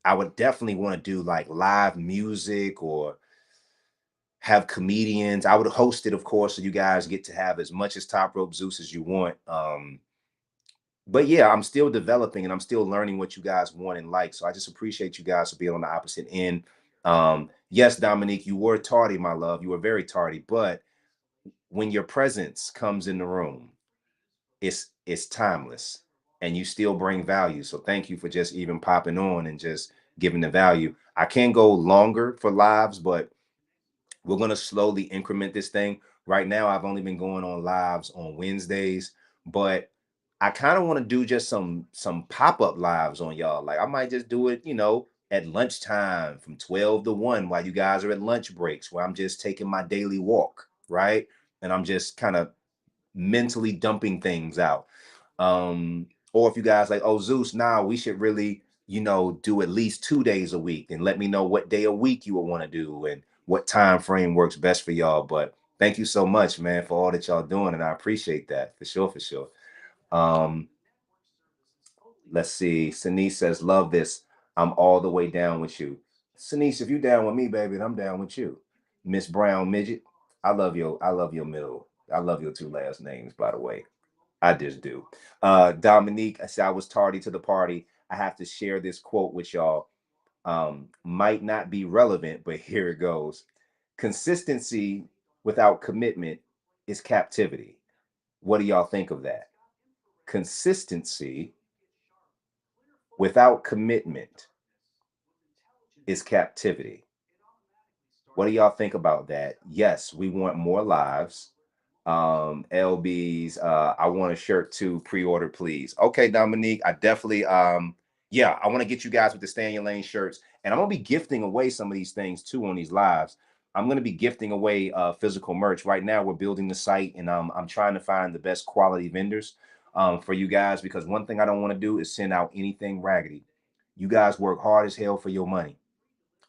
I would definitely want to do like live music or have comedians. I would host it, of course, so you guys get to have as much as Top Rope Zeus as you want. but yeah, I'm still developing and I'm still learning what you guys want and like. So I just appreciate you guys for being on the opposite end. Yes, Dominique, you were tardy, my love. You were very tardy, but when your presence comes in the room, it's timeless and you still bring value. So thank you for just even popping on and just giving the value. I can go longer for lives, but we're going to slowly increment this thing. Right now, I've only been going on lives on Wednesdays, but I kind of want to do just some pop-up lives on y'all. Like I might just do it, at lunchtime from 12 to 1 while you guys are at lunch breaks, where I'm just taking my daily walk, right? And I'm just kind of mentally dumping things out. Or if you guys like, oh, Zeus, now we should really, do at least 2 days a week, and let me know what day a week you would want to do and what time frame works best for y'all. But thank you so much, man, for all that y'all doing, and I appreciate that for sure, for sure. Um, let's see. Sanice says, love this. I'm all the way down with you. Sanice, if you down with me, baby, then I'm down with you. Miss Brown Midget, I love your middle. I love your two last names, by the way. I just do. Dominique, I said I was tardy to the party. I have to share this quote with y'all. Might not be relevant, but here it goes. Consistency without commitment is captivity. What do y'all think of that? Consistency without commitment is captivity. What do y'all think about that? Yes, we want more lives. LB's I want a shirt too, pre-order please. Okay, Dominique, I definitely yeah, I want to get you guys with the Stay in Your Lane shirts, and I'm gonna be gifting away some of these things too on these lives. I'm gonna be gifting away physical merch. Right now we're building the site, and I'm trying to find the best quality vendors for you guys, because one thing I don't want to do is send out anything raggedy. You guys work hard as hell for your money,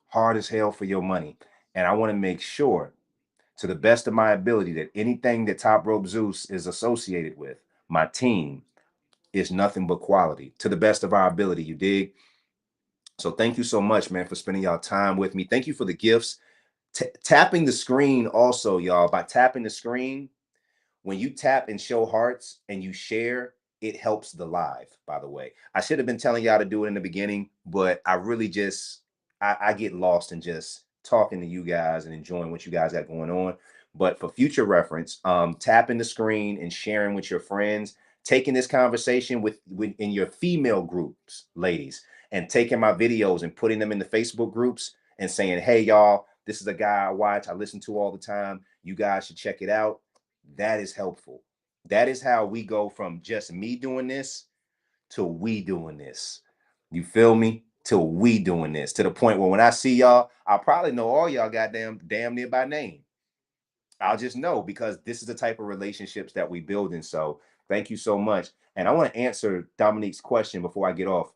hard as hell for your money, and I want to make sure, to the best of my ability, that anything that Top Rope Zeus is associated with, my team, is nothing but quality, to the best of our ability. You dig? So thank you so much, man, for spending y'all time with me. Thank you for the gifts. Tapping the screen also, y'all. By tapping the screen, when you tap and show hearts and you share, it helps the live, by the way. I should have been telling y'all to do it in the beginning, but I really just, I get lost in just talking to you guys and enjoying what you guys got going on. But for future reference, tapping the screen and sharing with your friends, taking this conversation with in your female groups, ladies, and taking my videos and putting them in the Facebook groups and saying, hey, y'all, this is a guy I watch, I listen to all the time. You guys should check it out. That is helpful. That is how we go from just me doing this to we doing this. You feel me? To we doing this, to the point where when I see y'all, I'll probably know all y'all goddamn damn near by name. I'll just know, because this is the type of relationships that we build in. So thank you so much. And I want to answer Dominique's question before I get off.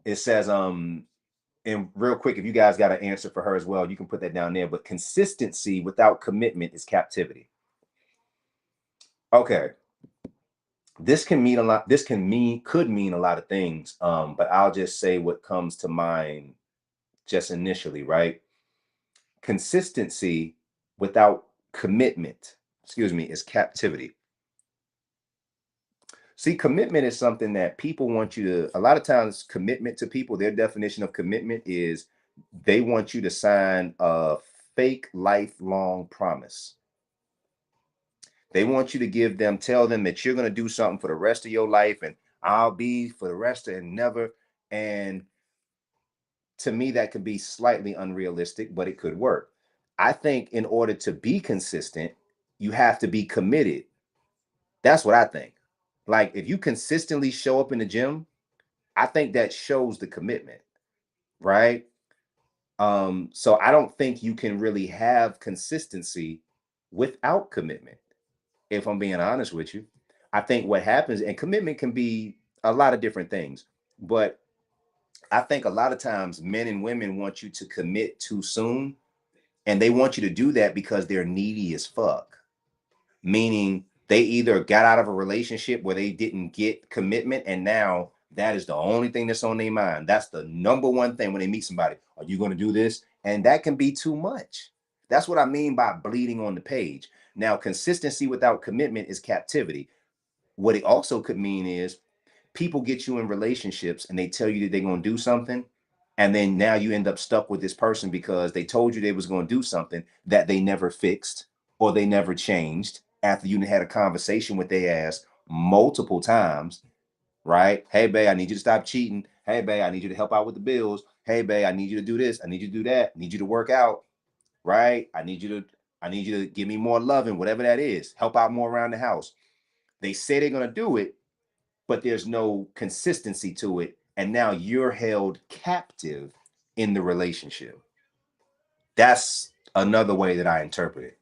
It says, and real quick, if you guys got an answer for her as well, you can put that down there. But consistency without commitment is captivity. Okay. This can mean a lot. Could mean a lot of things. But I'll just say what comes to mind just initially, right? Consistency without commitment, is captivity. See, commitment is something that people want you to, a lot of times, commitment to people, their definition of commitment is they want you to sign a fake lifelong promise. They want you to tell them that you're going to do something for the rest of your life, and I'll be for the rest of and never. And to me, that could be slightly unrealistic, but it could work. I think in order to be consistent, you have to be committed. That's what I think. Like if you consistently show up in the gym, I think that shows the commitment, right? So I don't think you can really have consistency without commitment, if I'm being honest with you. I think what happens, and commitment can be a lot of different things, but I think a lot of times men and women want you to commit too soon, and they want you to do that because they're needy as fuck. Meaning they either got out of a relationship where they didn't get commitment, and now that is the only thing that's on their mind. That's the number one thing when they meet somebody. Are you going to do this? And that can be too much. That's what I mean by bleeding on the page. Now, consistency without commitment is captivity. what it also could mean is people get you in relationships and they tell you that they're going to do something. And then now you end up stuck with this person because they told you they was going to do something that they never fixed or they never changed after you had a conversation with their ass multiple times, right? Hey, babe, I need you to stop cheating. Hey, babe, I need you to help out with the bills. Hey, babe, I need you to do this. I need you to do that. I need you to work out, right? I need you to give me more loving, whatever that is. Help out more around the house. They say they're going to do it, but there's no consistency to it. And now you're held captive in the relationship. That's another way that I interpret it.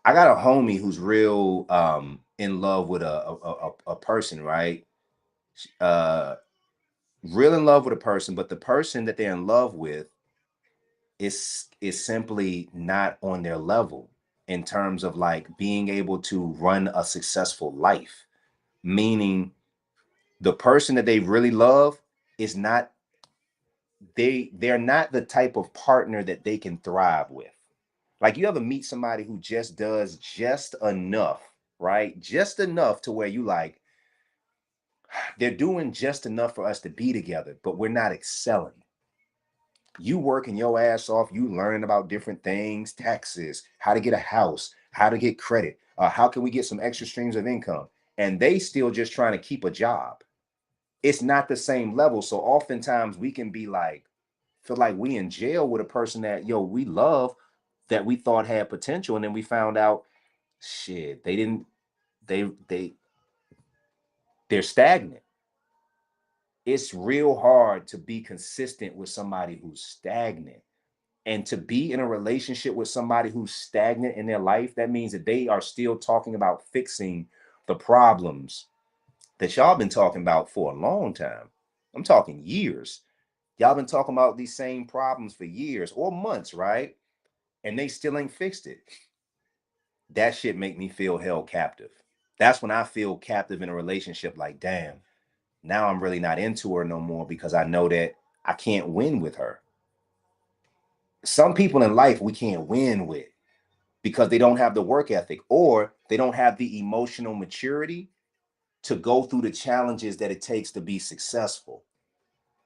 I got a homie who's real in love with a person, right? Uh, real in love with a person, but the person that they're in love with is simply not on their level in terms of like being able to run a successful life. Meaning the person that they really love is not they're not the type of partner that they can thrive with. Like you ever meet somebody who just does just enough, right? Just enough to where you like they're doing just enough for us to be together, but we're not excelling. You working your ass off, you learning about different things, taxes, how to get a house, how to get credit, how can we get some extra streams of income, and they still just trying to keep a job. It's not the same level. So oftentimes we can be like, feel like we in jail with a person that, yo, we love, that we thought had potential. And then we found out, shit, they didn't, they're stagnant. It's real hard to be consistent with somebody who's stagnant. And to be in a relationship with somebody who's stagnant in their life, that means that they are still talking about fixing the problems that y'all been talking about for a long time. I'm talking years. Y'all been talking about these same problems for years or months, right? And they still ain't fixed it. That shit make me feel held captive. That's when I feel captive in a relationship, like, damn, now I'm really not into her no more because I know that I can't win with her. Some people in life we can't win with because they don't have the work ethic or they don't have the emotional maturity to go through the challenges that it takes to be successful.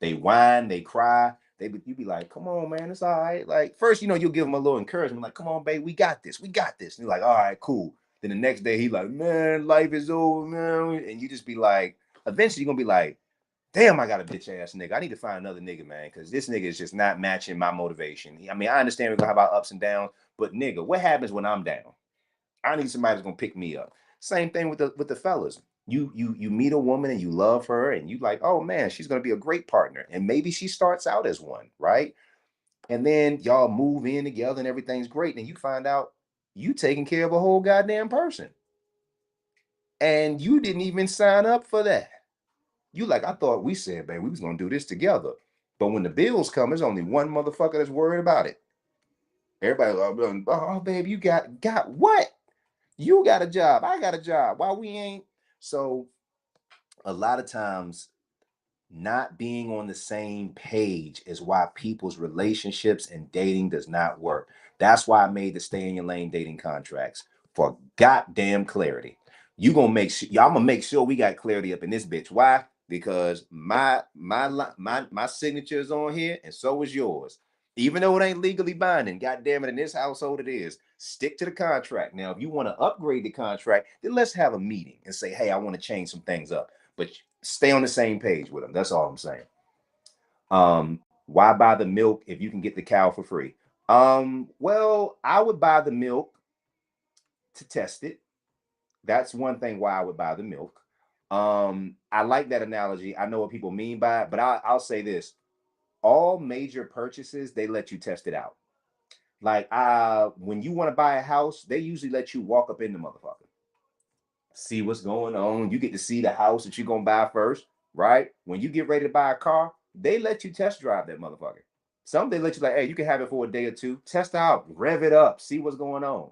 They whine, they cry. You be like, come on, man, it's all right. Like, first, you'll give them a little encouragement, like, come on, babe, we got this, we got this. And you're like, all right, cool. Then the next day, he like, man, life is over, man. And you just be like, eventually, you're gonna be like, damn, I got a bitch ass nigga. I need to find another nigga, man, because this nigga is just not matching my motivation. I mean, I understand we're gonna have our ups and downs, but nigga, what happens when I'm down? I need somebody that's gonna pick me up. Same thing with the fellas. You meet a woman and you love her and you like, oh man, she's gonna be a great partner. And maybe she starts out as one, right? And then y'all move in together and everything's great. And you find out you taking care of a whole goddamn person. And you didn't even sign up for that. You like, I thought we said, babe, we was gonna do this together. But when the bills come, there's only one motherfucker that's worried about it. Everybody like, oh babe, you got what? You got a job. I got a job. Why we ain't? So a lot of times not being on the same page is why people's relationships and dating does not work. That's why I made the stay in your lane dating contracts for goddamn clarity. I'm gonna make sure we got clarity up in this bitch. Why? Because my signature is on here, and so is yours. Even though it ain't legally binding, God damn it, in this household it is. Stick to the contract. Now, if you want to upgrade the contract, then let's have a meeting and say, hey, I want to change some things up. But stay on the same page with them. That's all I'm saying. Why buy the milk if you can get the cow for free? Well, I would buy the milk to test it. That's one thing why I would buy the milk. I like that analogy. I know what people mean by it, but I'll say this. All major purchases, they let you test it out. Like when you want to buy a house, they usually let you walk up in the motherfucker. See what's going on. You get to see the house that you're gonna buy first, right? When you get ready to buy a car, they let you test drive that motherfucker. Some they let you like, hey, you can have it for a day or two, test out, rev it up, see what's going on.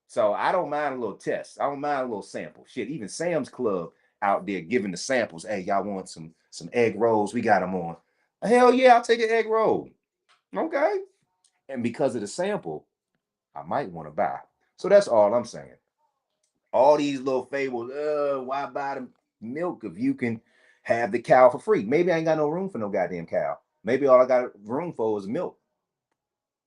So I don't mind a little test. I don't mind a little sample. Shit, even Sam's Club out there giving the samples. Hey, y'all want some egg rolls? We got them on. Hell yeah, I'll take an egg roll. Okay. And because of the sample, I might want to buy. So that's all I'm saying. All these little fables, why buy the milk if you can have the cow for free? Maybe I ain't got no room for no goddamn cow. Maybe all I got room for is milk.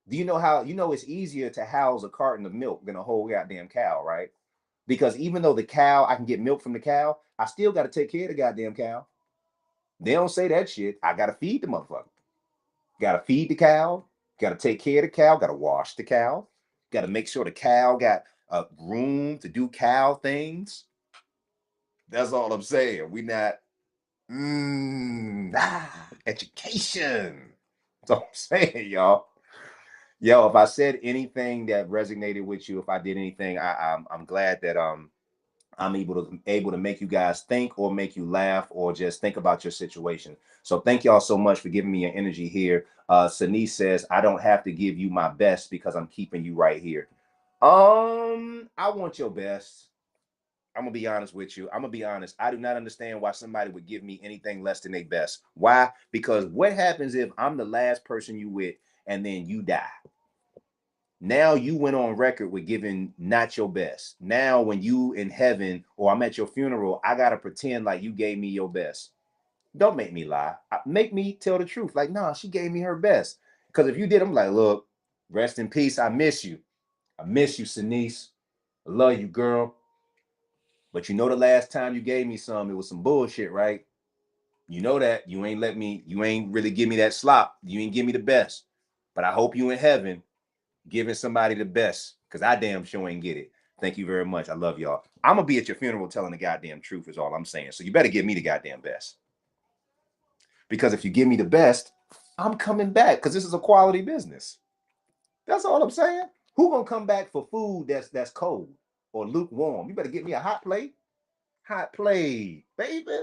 Do you know how, it's easier to house a carton of milk than a whole goddamn cow, right? Because even though the cow, I can get milk from the cow, I still got to take care of the goddamn cow. They don't say that shit. I got to feed the motherfucker. Got to feed the cow. Got to take care of the cow. Got to wash the cow. Got to make sure the cow got room to do cow things. That's all I'm saying. We not education. That's all I'm saying, y'all. Yo, if I said anything that resonated with you, if I did anything, I'm glad that I'm able to make you guys think or make you laugh or just think about your situation. So thank y'all so much for giving me your energy here. Sanice says, I don't have to give you my best because I'm keeping you right here. I want your best. I'm gonna be honest with you. I'm gonna be honest. I do not understand why somebody would give me anything less than their best. Why? Because what happens if I'm the last person you with and then you die? Now you went on record with giving not your best. Now when you in heaven or I'm at your funeral, I gotta pretend like you gave me your best. Don't make me lie. Make me tell the truth. Like, nah, she gave me her best. Because if you did, I'm like, look, rest in peace. I miss you. I miss you, Sanice. I love you, girl. But the last time you gave me some, it was some bullshit, right? You know that. You ain't really give me that slop. You ain't give me the best. But I hope you in heaven giving somebody the best, because I damn sure ain't get it. Thank you very much. I love y'all. I'm gonna be at your funeral telling the goddamn truth is all I'm saying. So you better give me the goddamn best. Because if you give me the best, I'm coming back because this is a quality business. That's all I'm saying. Who gonna come back for food that's cold or lukewarm? You better get me a hot plate. Hot plate, baby.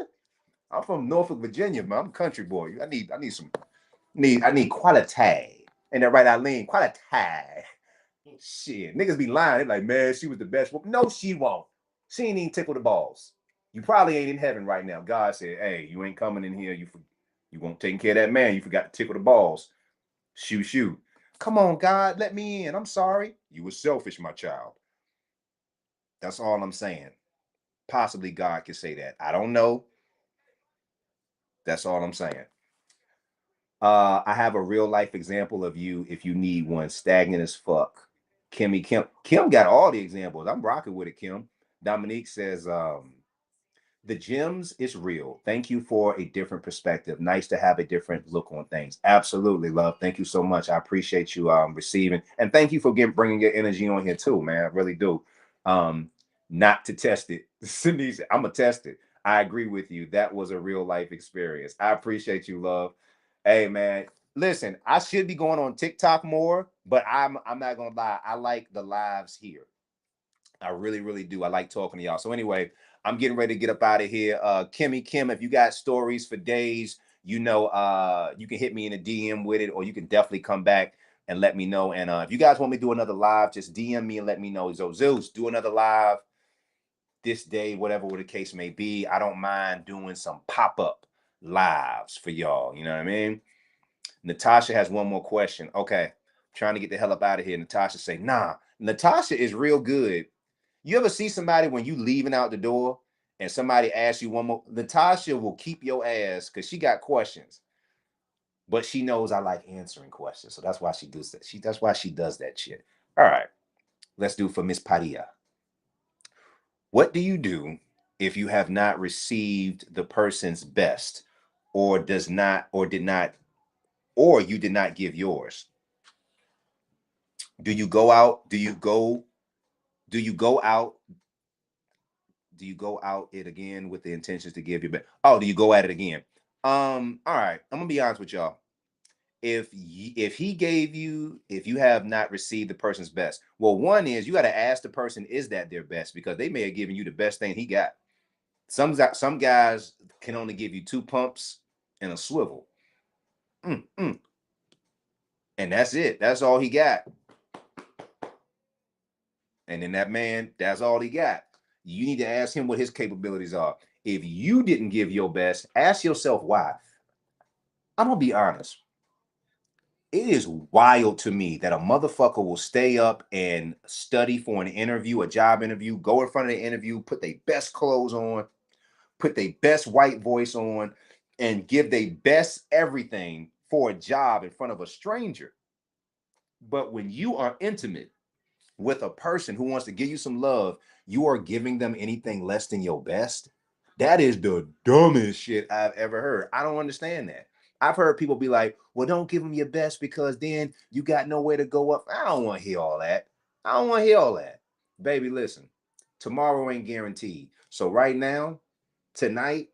I'm from Norfolk, Virginia, man. I'm a country boy. I need quality. Ain't that right, Eileen? Quality. Shit, niggas be lying. They're like, man, she was the best. No, she won't. She ain't even tickle the balls. You probably ain't in heaven right now. God said, hey, you ain't coming in here. You won't take care of that man. You forgot to tickle the balls. Shoot. Come on, God, let me in. I'm sorry. You were selfish, my child. That's all I'm saying. Possibly God could say that. I don't know. That's all I'm saying. I have a real life example of you if you need one. Stagnant as fuck. Kim got all the examples. I'm rocking with it, Kim. Dominique says, the gems is real. Thank you for a different perspective. Nice to have a different look on things. Absolutely, love. Thank you so much. I appreciate you receiving. And thank you for bringing your energy on here too, man. I really do. Not to test it. Cindy said, I'm going to test it. I agree with you. That was a real life experience. I appreciate you, love. Hey, man. Listen, I should be going on TikTok more, but I'm not going to lie. I like the lives here. I really, really do. I like talking to y'all. So anyway, I'm getting ready to get up out of here. Kim, if you got stories for days, you can hit me in a DM with it, or you can definitely come back and let me know. And if you guys want me to do another live, just DM me and let me know. Zeus, do another live this day, whatever the case may be. I don't mind doing some pop-up lives for y'all. You know what I mean? Natasha has one more question. Okay. Trying to get the hell up out of here. Natasha say, nah. Natasha is real good. You ever see somebody when you leaving out the door and somebody asks you one more? Natasha will keep your ass because she got questions, but she knows I like answering questions. So that's why she does that. That's why she does that shit. All right. Let's do for Miss Padilla. What do you do if you have not received the person's best or you did not give yours? Do you go out it again with the intentions to give your best? Oh, do you go at it again? All right. I'm gonna be honest with y'all. If you have not received the person's best, well, one is you got to ask the person, is that their best? Because they may have given you the best thing he got. Some guys can only give you 2 pumps and a swivel. And that's it. That's all he got. And then that man, that's all he got. You need to ask him what his capabilities are. If you didn't give your best, ask yourself why. I'm gonna be honest. It is wild to me that a motherfucker will stay up and study for an interview, a job interview, go in front of the interview, put their best clothes on, put their best white voice on, and give their best everything for a job in front of a stranger. But when you are intimate with a person who wants to give you some love, you are giving them anything less than your best. That is the dumbest shit I've ever heard. I don't understand that. I've heard people be like, well, don't give them your best because then you got nowhere to go up. I don't want to hear all that. I don't want to hear all that. Baby, listen, tomorrow ain't guaranteed. So right now, tonight,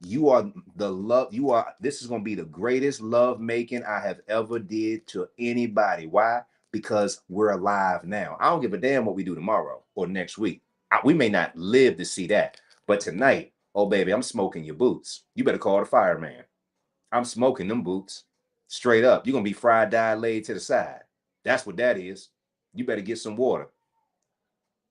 you are the love. This is going to be the greatest love making I have ever did to anybody. Why? Because we're alive now. I don't give a damn what we do tomorrow or next week. We may not live to see that. But tonight, oh baby, I'm smoking your boots. You better call the fireman. I'm smoking them boots. Straight up. You're going to be fried, dyed, laid to the side. That's what that is. You better get some water.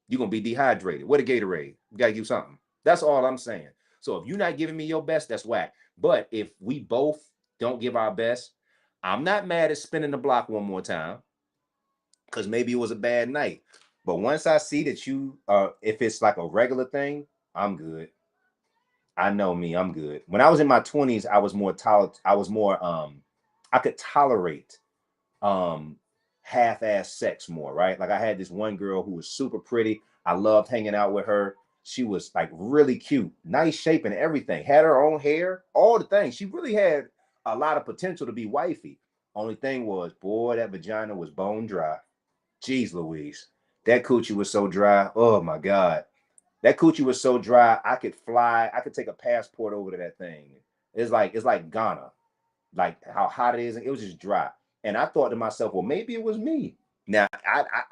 You're going to be dehydrated. What a Gatorade. You got to give something. That's all I'm saying. So if you're not giving me your best, that's whack. But if we both don't give our best, I'm not mad at spinning the block one more time because maybe it was a bad night. But once I see that you, if it's like a regular thing, I'm good. I know me, I'm good. When I was in my 20s, I was more I could tolerate half-ass sex more, right? Like I had this one girl who was super pretty. I loved hanging out with her. She was like really cute, nice shape and everything. Had her own hair, all the things. She really had a lot of potential to be wifey. Only thing was, boy, that vagina was bone dry. Jeez Louise. That coochie was so dry. Oh my God. That coochie was so dry, I could fly. I could take a passport over to that thing. It's like Ghana, like how hot it is. It was just dry. And I thought to myself, well, maybe it was me. Now,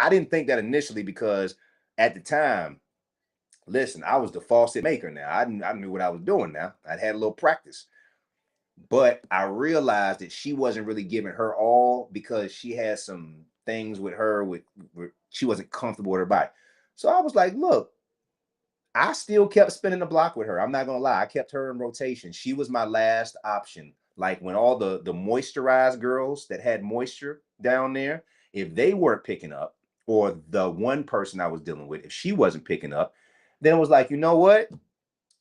I didn't think that initially because at the time, listen, I was the faucet maker now. I knew what I was doing now. I'd had a little practice. But I realized that she wasn't really giving her all because she had some things with her with she wasn't comfortable with her body. So I was like, look, I still kept spinning the block with her. I'm not gonna lie. I kept her in rotation. She was my last option. Like when all the moisturized girls that had moisture down there, if they weren't picking up, or the one person I was dealing with, if she wasn't picking up, then it was like, you know what?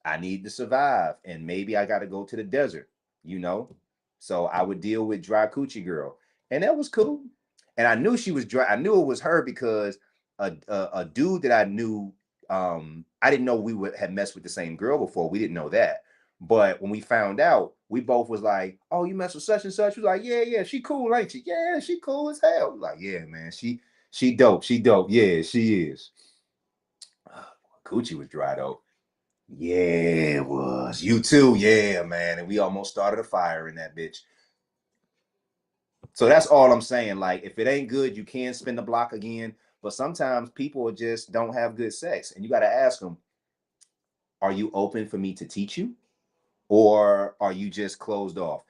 I need to survive, and maybe I got to go to the desert, you know. So I would deal with dry coochie girl, and that was cool. And I knew she was dry. I knew it was her because a dude that I knew, I didn't know we would have messed with the same girl before. We didn't know that, but when we found out, we both was like, "Oh, you mess with such and such." We was like, "Yeah, yeah, she cool, ain't she? Yeah, she cool as hell." We was like, "Yeah, man, she dope, she dope. Yeah, she is." Coochie was dry though. Yeah, it was. You too. Yeah, man. And we almost started a fire in that bitch. So that's all I'm saying. Like, if it ain't good, you can spin the block again. But sometimes people just don't have good sex. And you got to ask them, are you open for me to teach you? Or are you just closed off?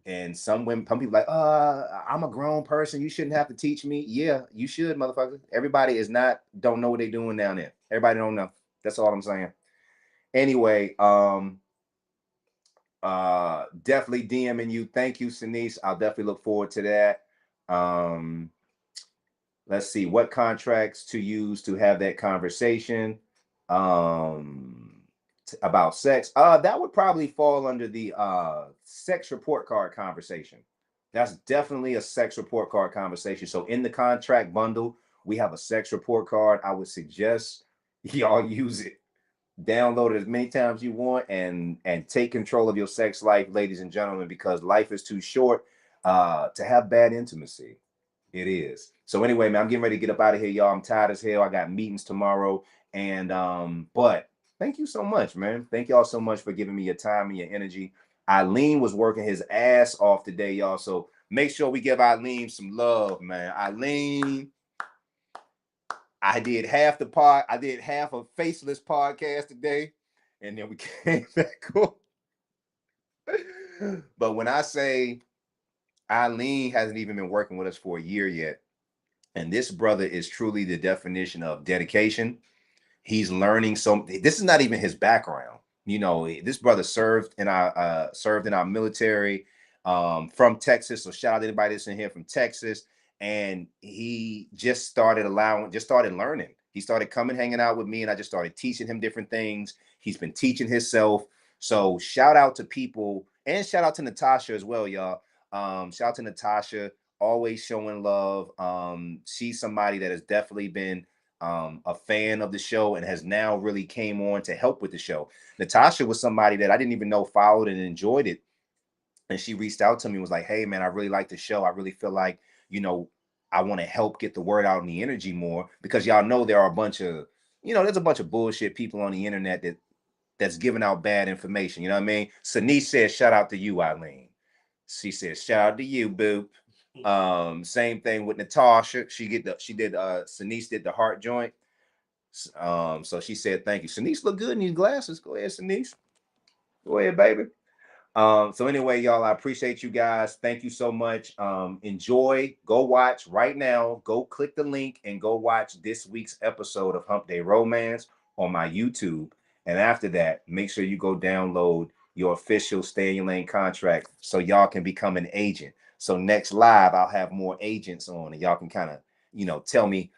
And some women, some people like, I'm a grown person. You shouldn't have to teach me. Yeah, you should, motherfucker. Everybody don't know what they're doing down there. Everybody don't know. That's all I'm saying. Anyway, definitely DMing you. Thank you, Sinise. I'll definitely look forward to that. Let's see what contracts to use to have that conversation about sex. That would probably fall under the sex report card conversation. That's definitely a sex report card conversation. So in the contract bundle, we have a sex report card. I would suggest y'all use it. Download it as many times you want and take control of your sex life, ladies and gentlemen, because life is too short to have bad intimacy. It is. So anyway, man, I'm getting ready to get up out of here, y'all. I'm tired as hell. I got meetings tomorrow. And but thank you so much, man. Thank y'all so much for giving me your time and your energy. Eileen was working his ass off today, y'all. So make sure we give Eileen some love, man. Eileen, I did half a faceless podcast today, and then we came back on. But when I say Eileen hasn't even been working with us for a year yet, and this brother is truly the definition of dedication. He's learning this is not even his background. You know, this brother served in our military. from Texas. So shout out to anybody that's in here from Texas. And he just started learning. He started coming, hanging out with me, and I just started teaching him different things. He's been teaching himself. So shout out to people, and shout out to Natasha as well, y'all. Shout out to Natasha, always showing love. She's somebody that has definitely been a fan of the show and has now really came on to help with the show. Natasha was somebody that I didn't even know followed and enjoyed it. And she reached out to me and was like, hey, man, I really like the show. I really feel like, I want to help get the word out and the energy more, because y'all know there are a bunch of, there's a bunch of bullshit people on the internet that's giving out bad information. You know what I mean? Sanice said, shout out to you, Eileen. She said, shout out to you, boo. Same thing with Natasha. Sanice did the heart joint. So she said, thank you. Sanice look good in these glasses. Go ahead, Sanice. Go ahead, baby. So anyway, y'all, I appreciate you guys. Thank you so much. Enjoy. Go watch right now. Go click the link and go watch this week's episode of Hump Day Romance on my YouTube. And after that, make sure you go download your official Stay in Your Lane contract so y'all can become an agent. So next live, I'll have more agents on, and y'all can kind of, tell me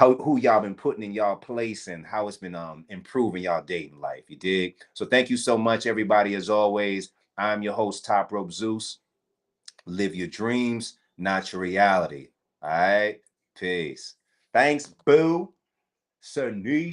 who y'all been putting in y'all place and how it's been improving y'all dating life. You dig? So thank you so much, everybody. As always, I'm your host, Top Rope Zeus. Live your dreams, not your reality. All right? Peace. Thanks, boo. Sanish.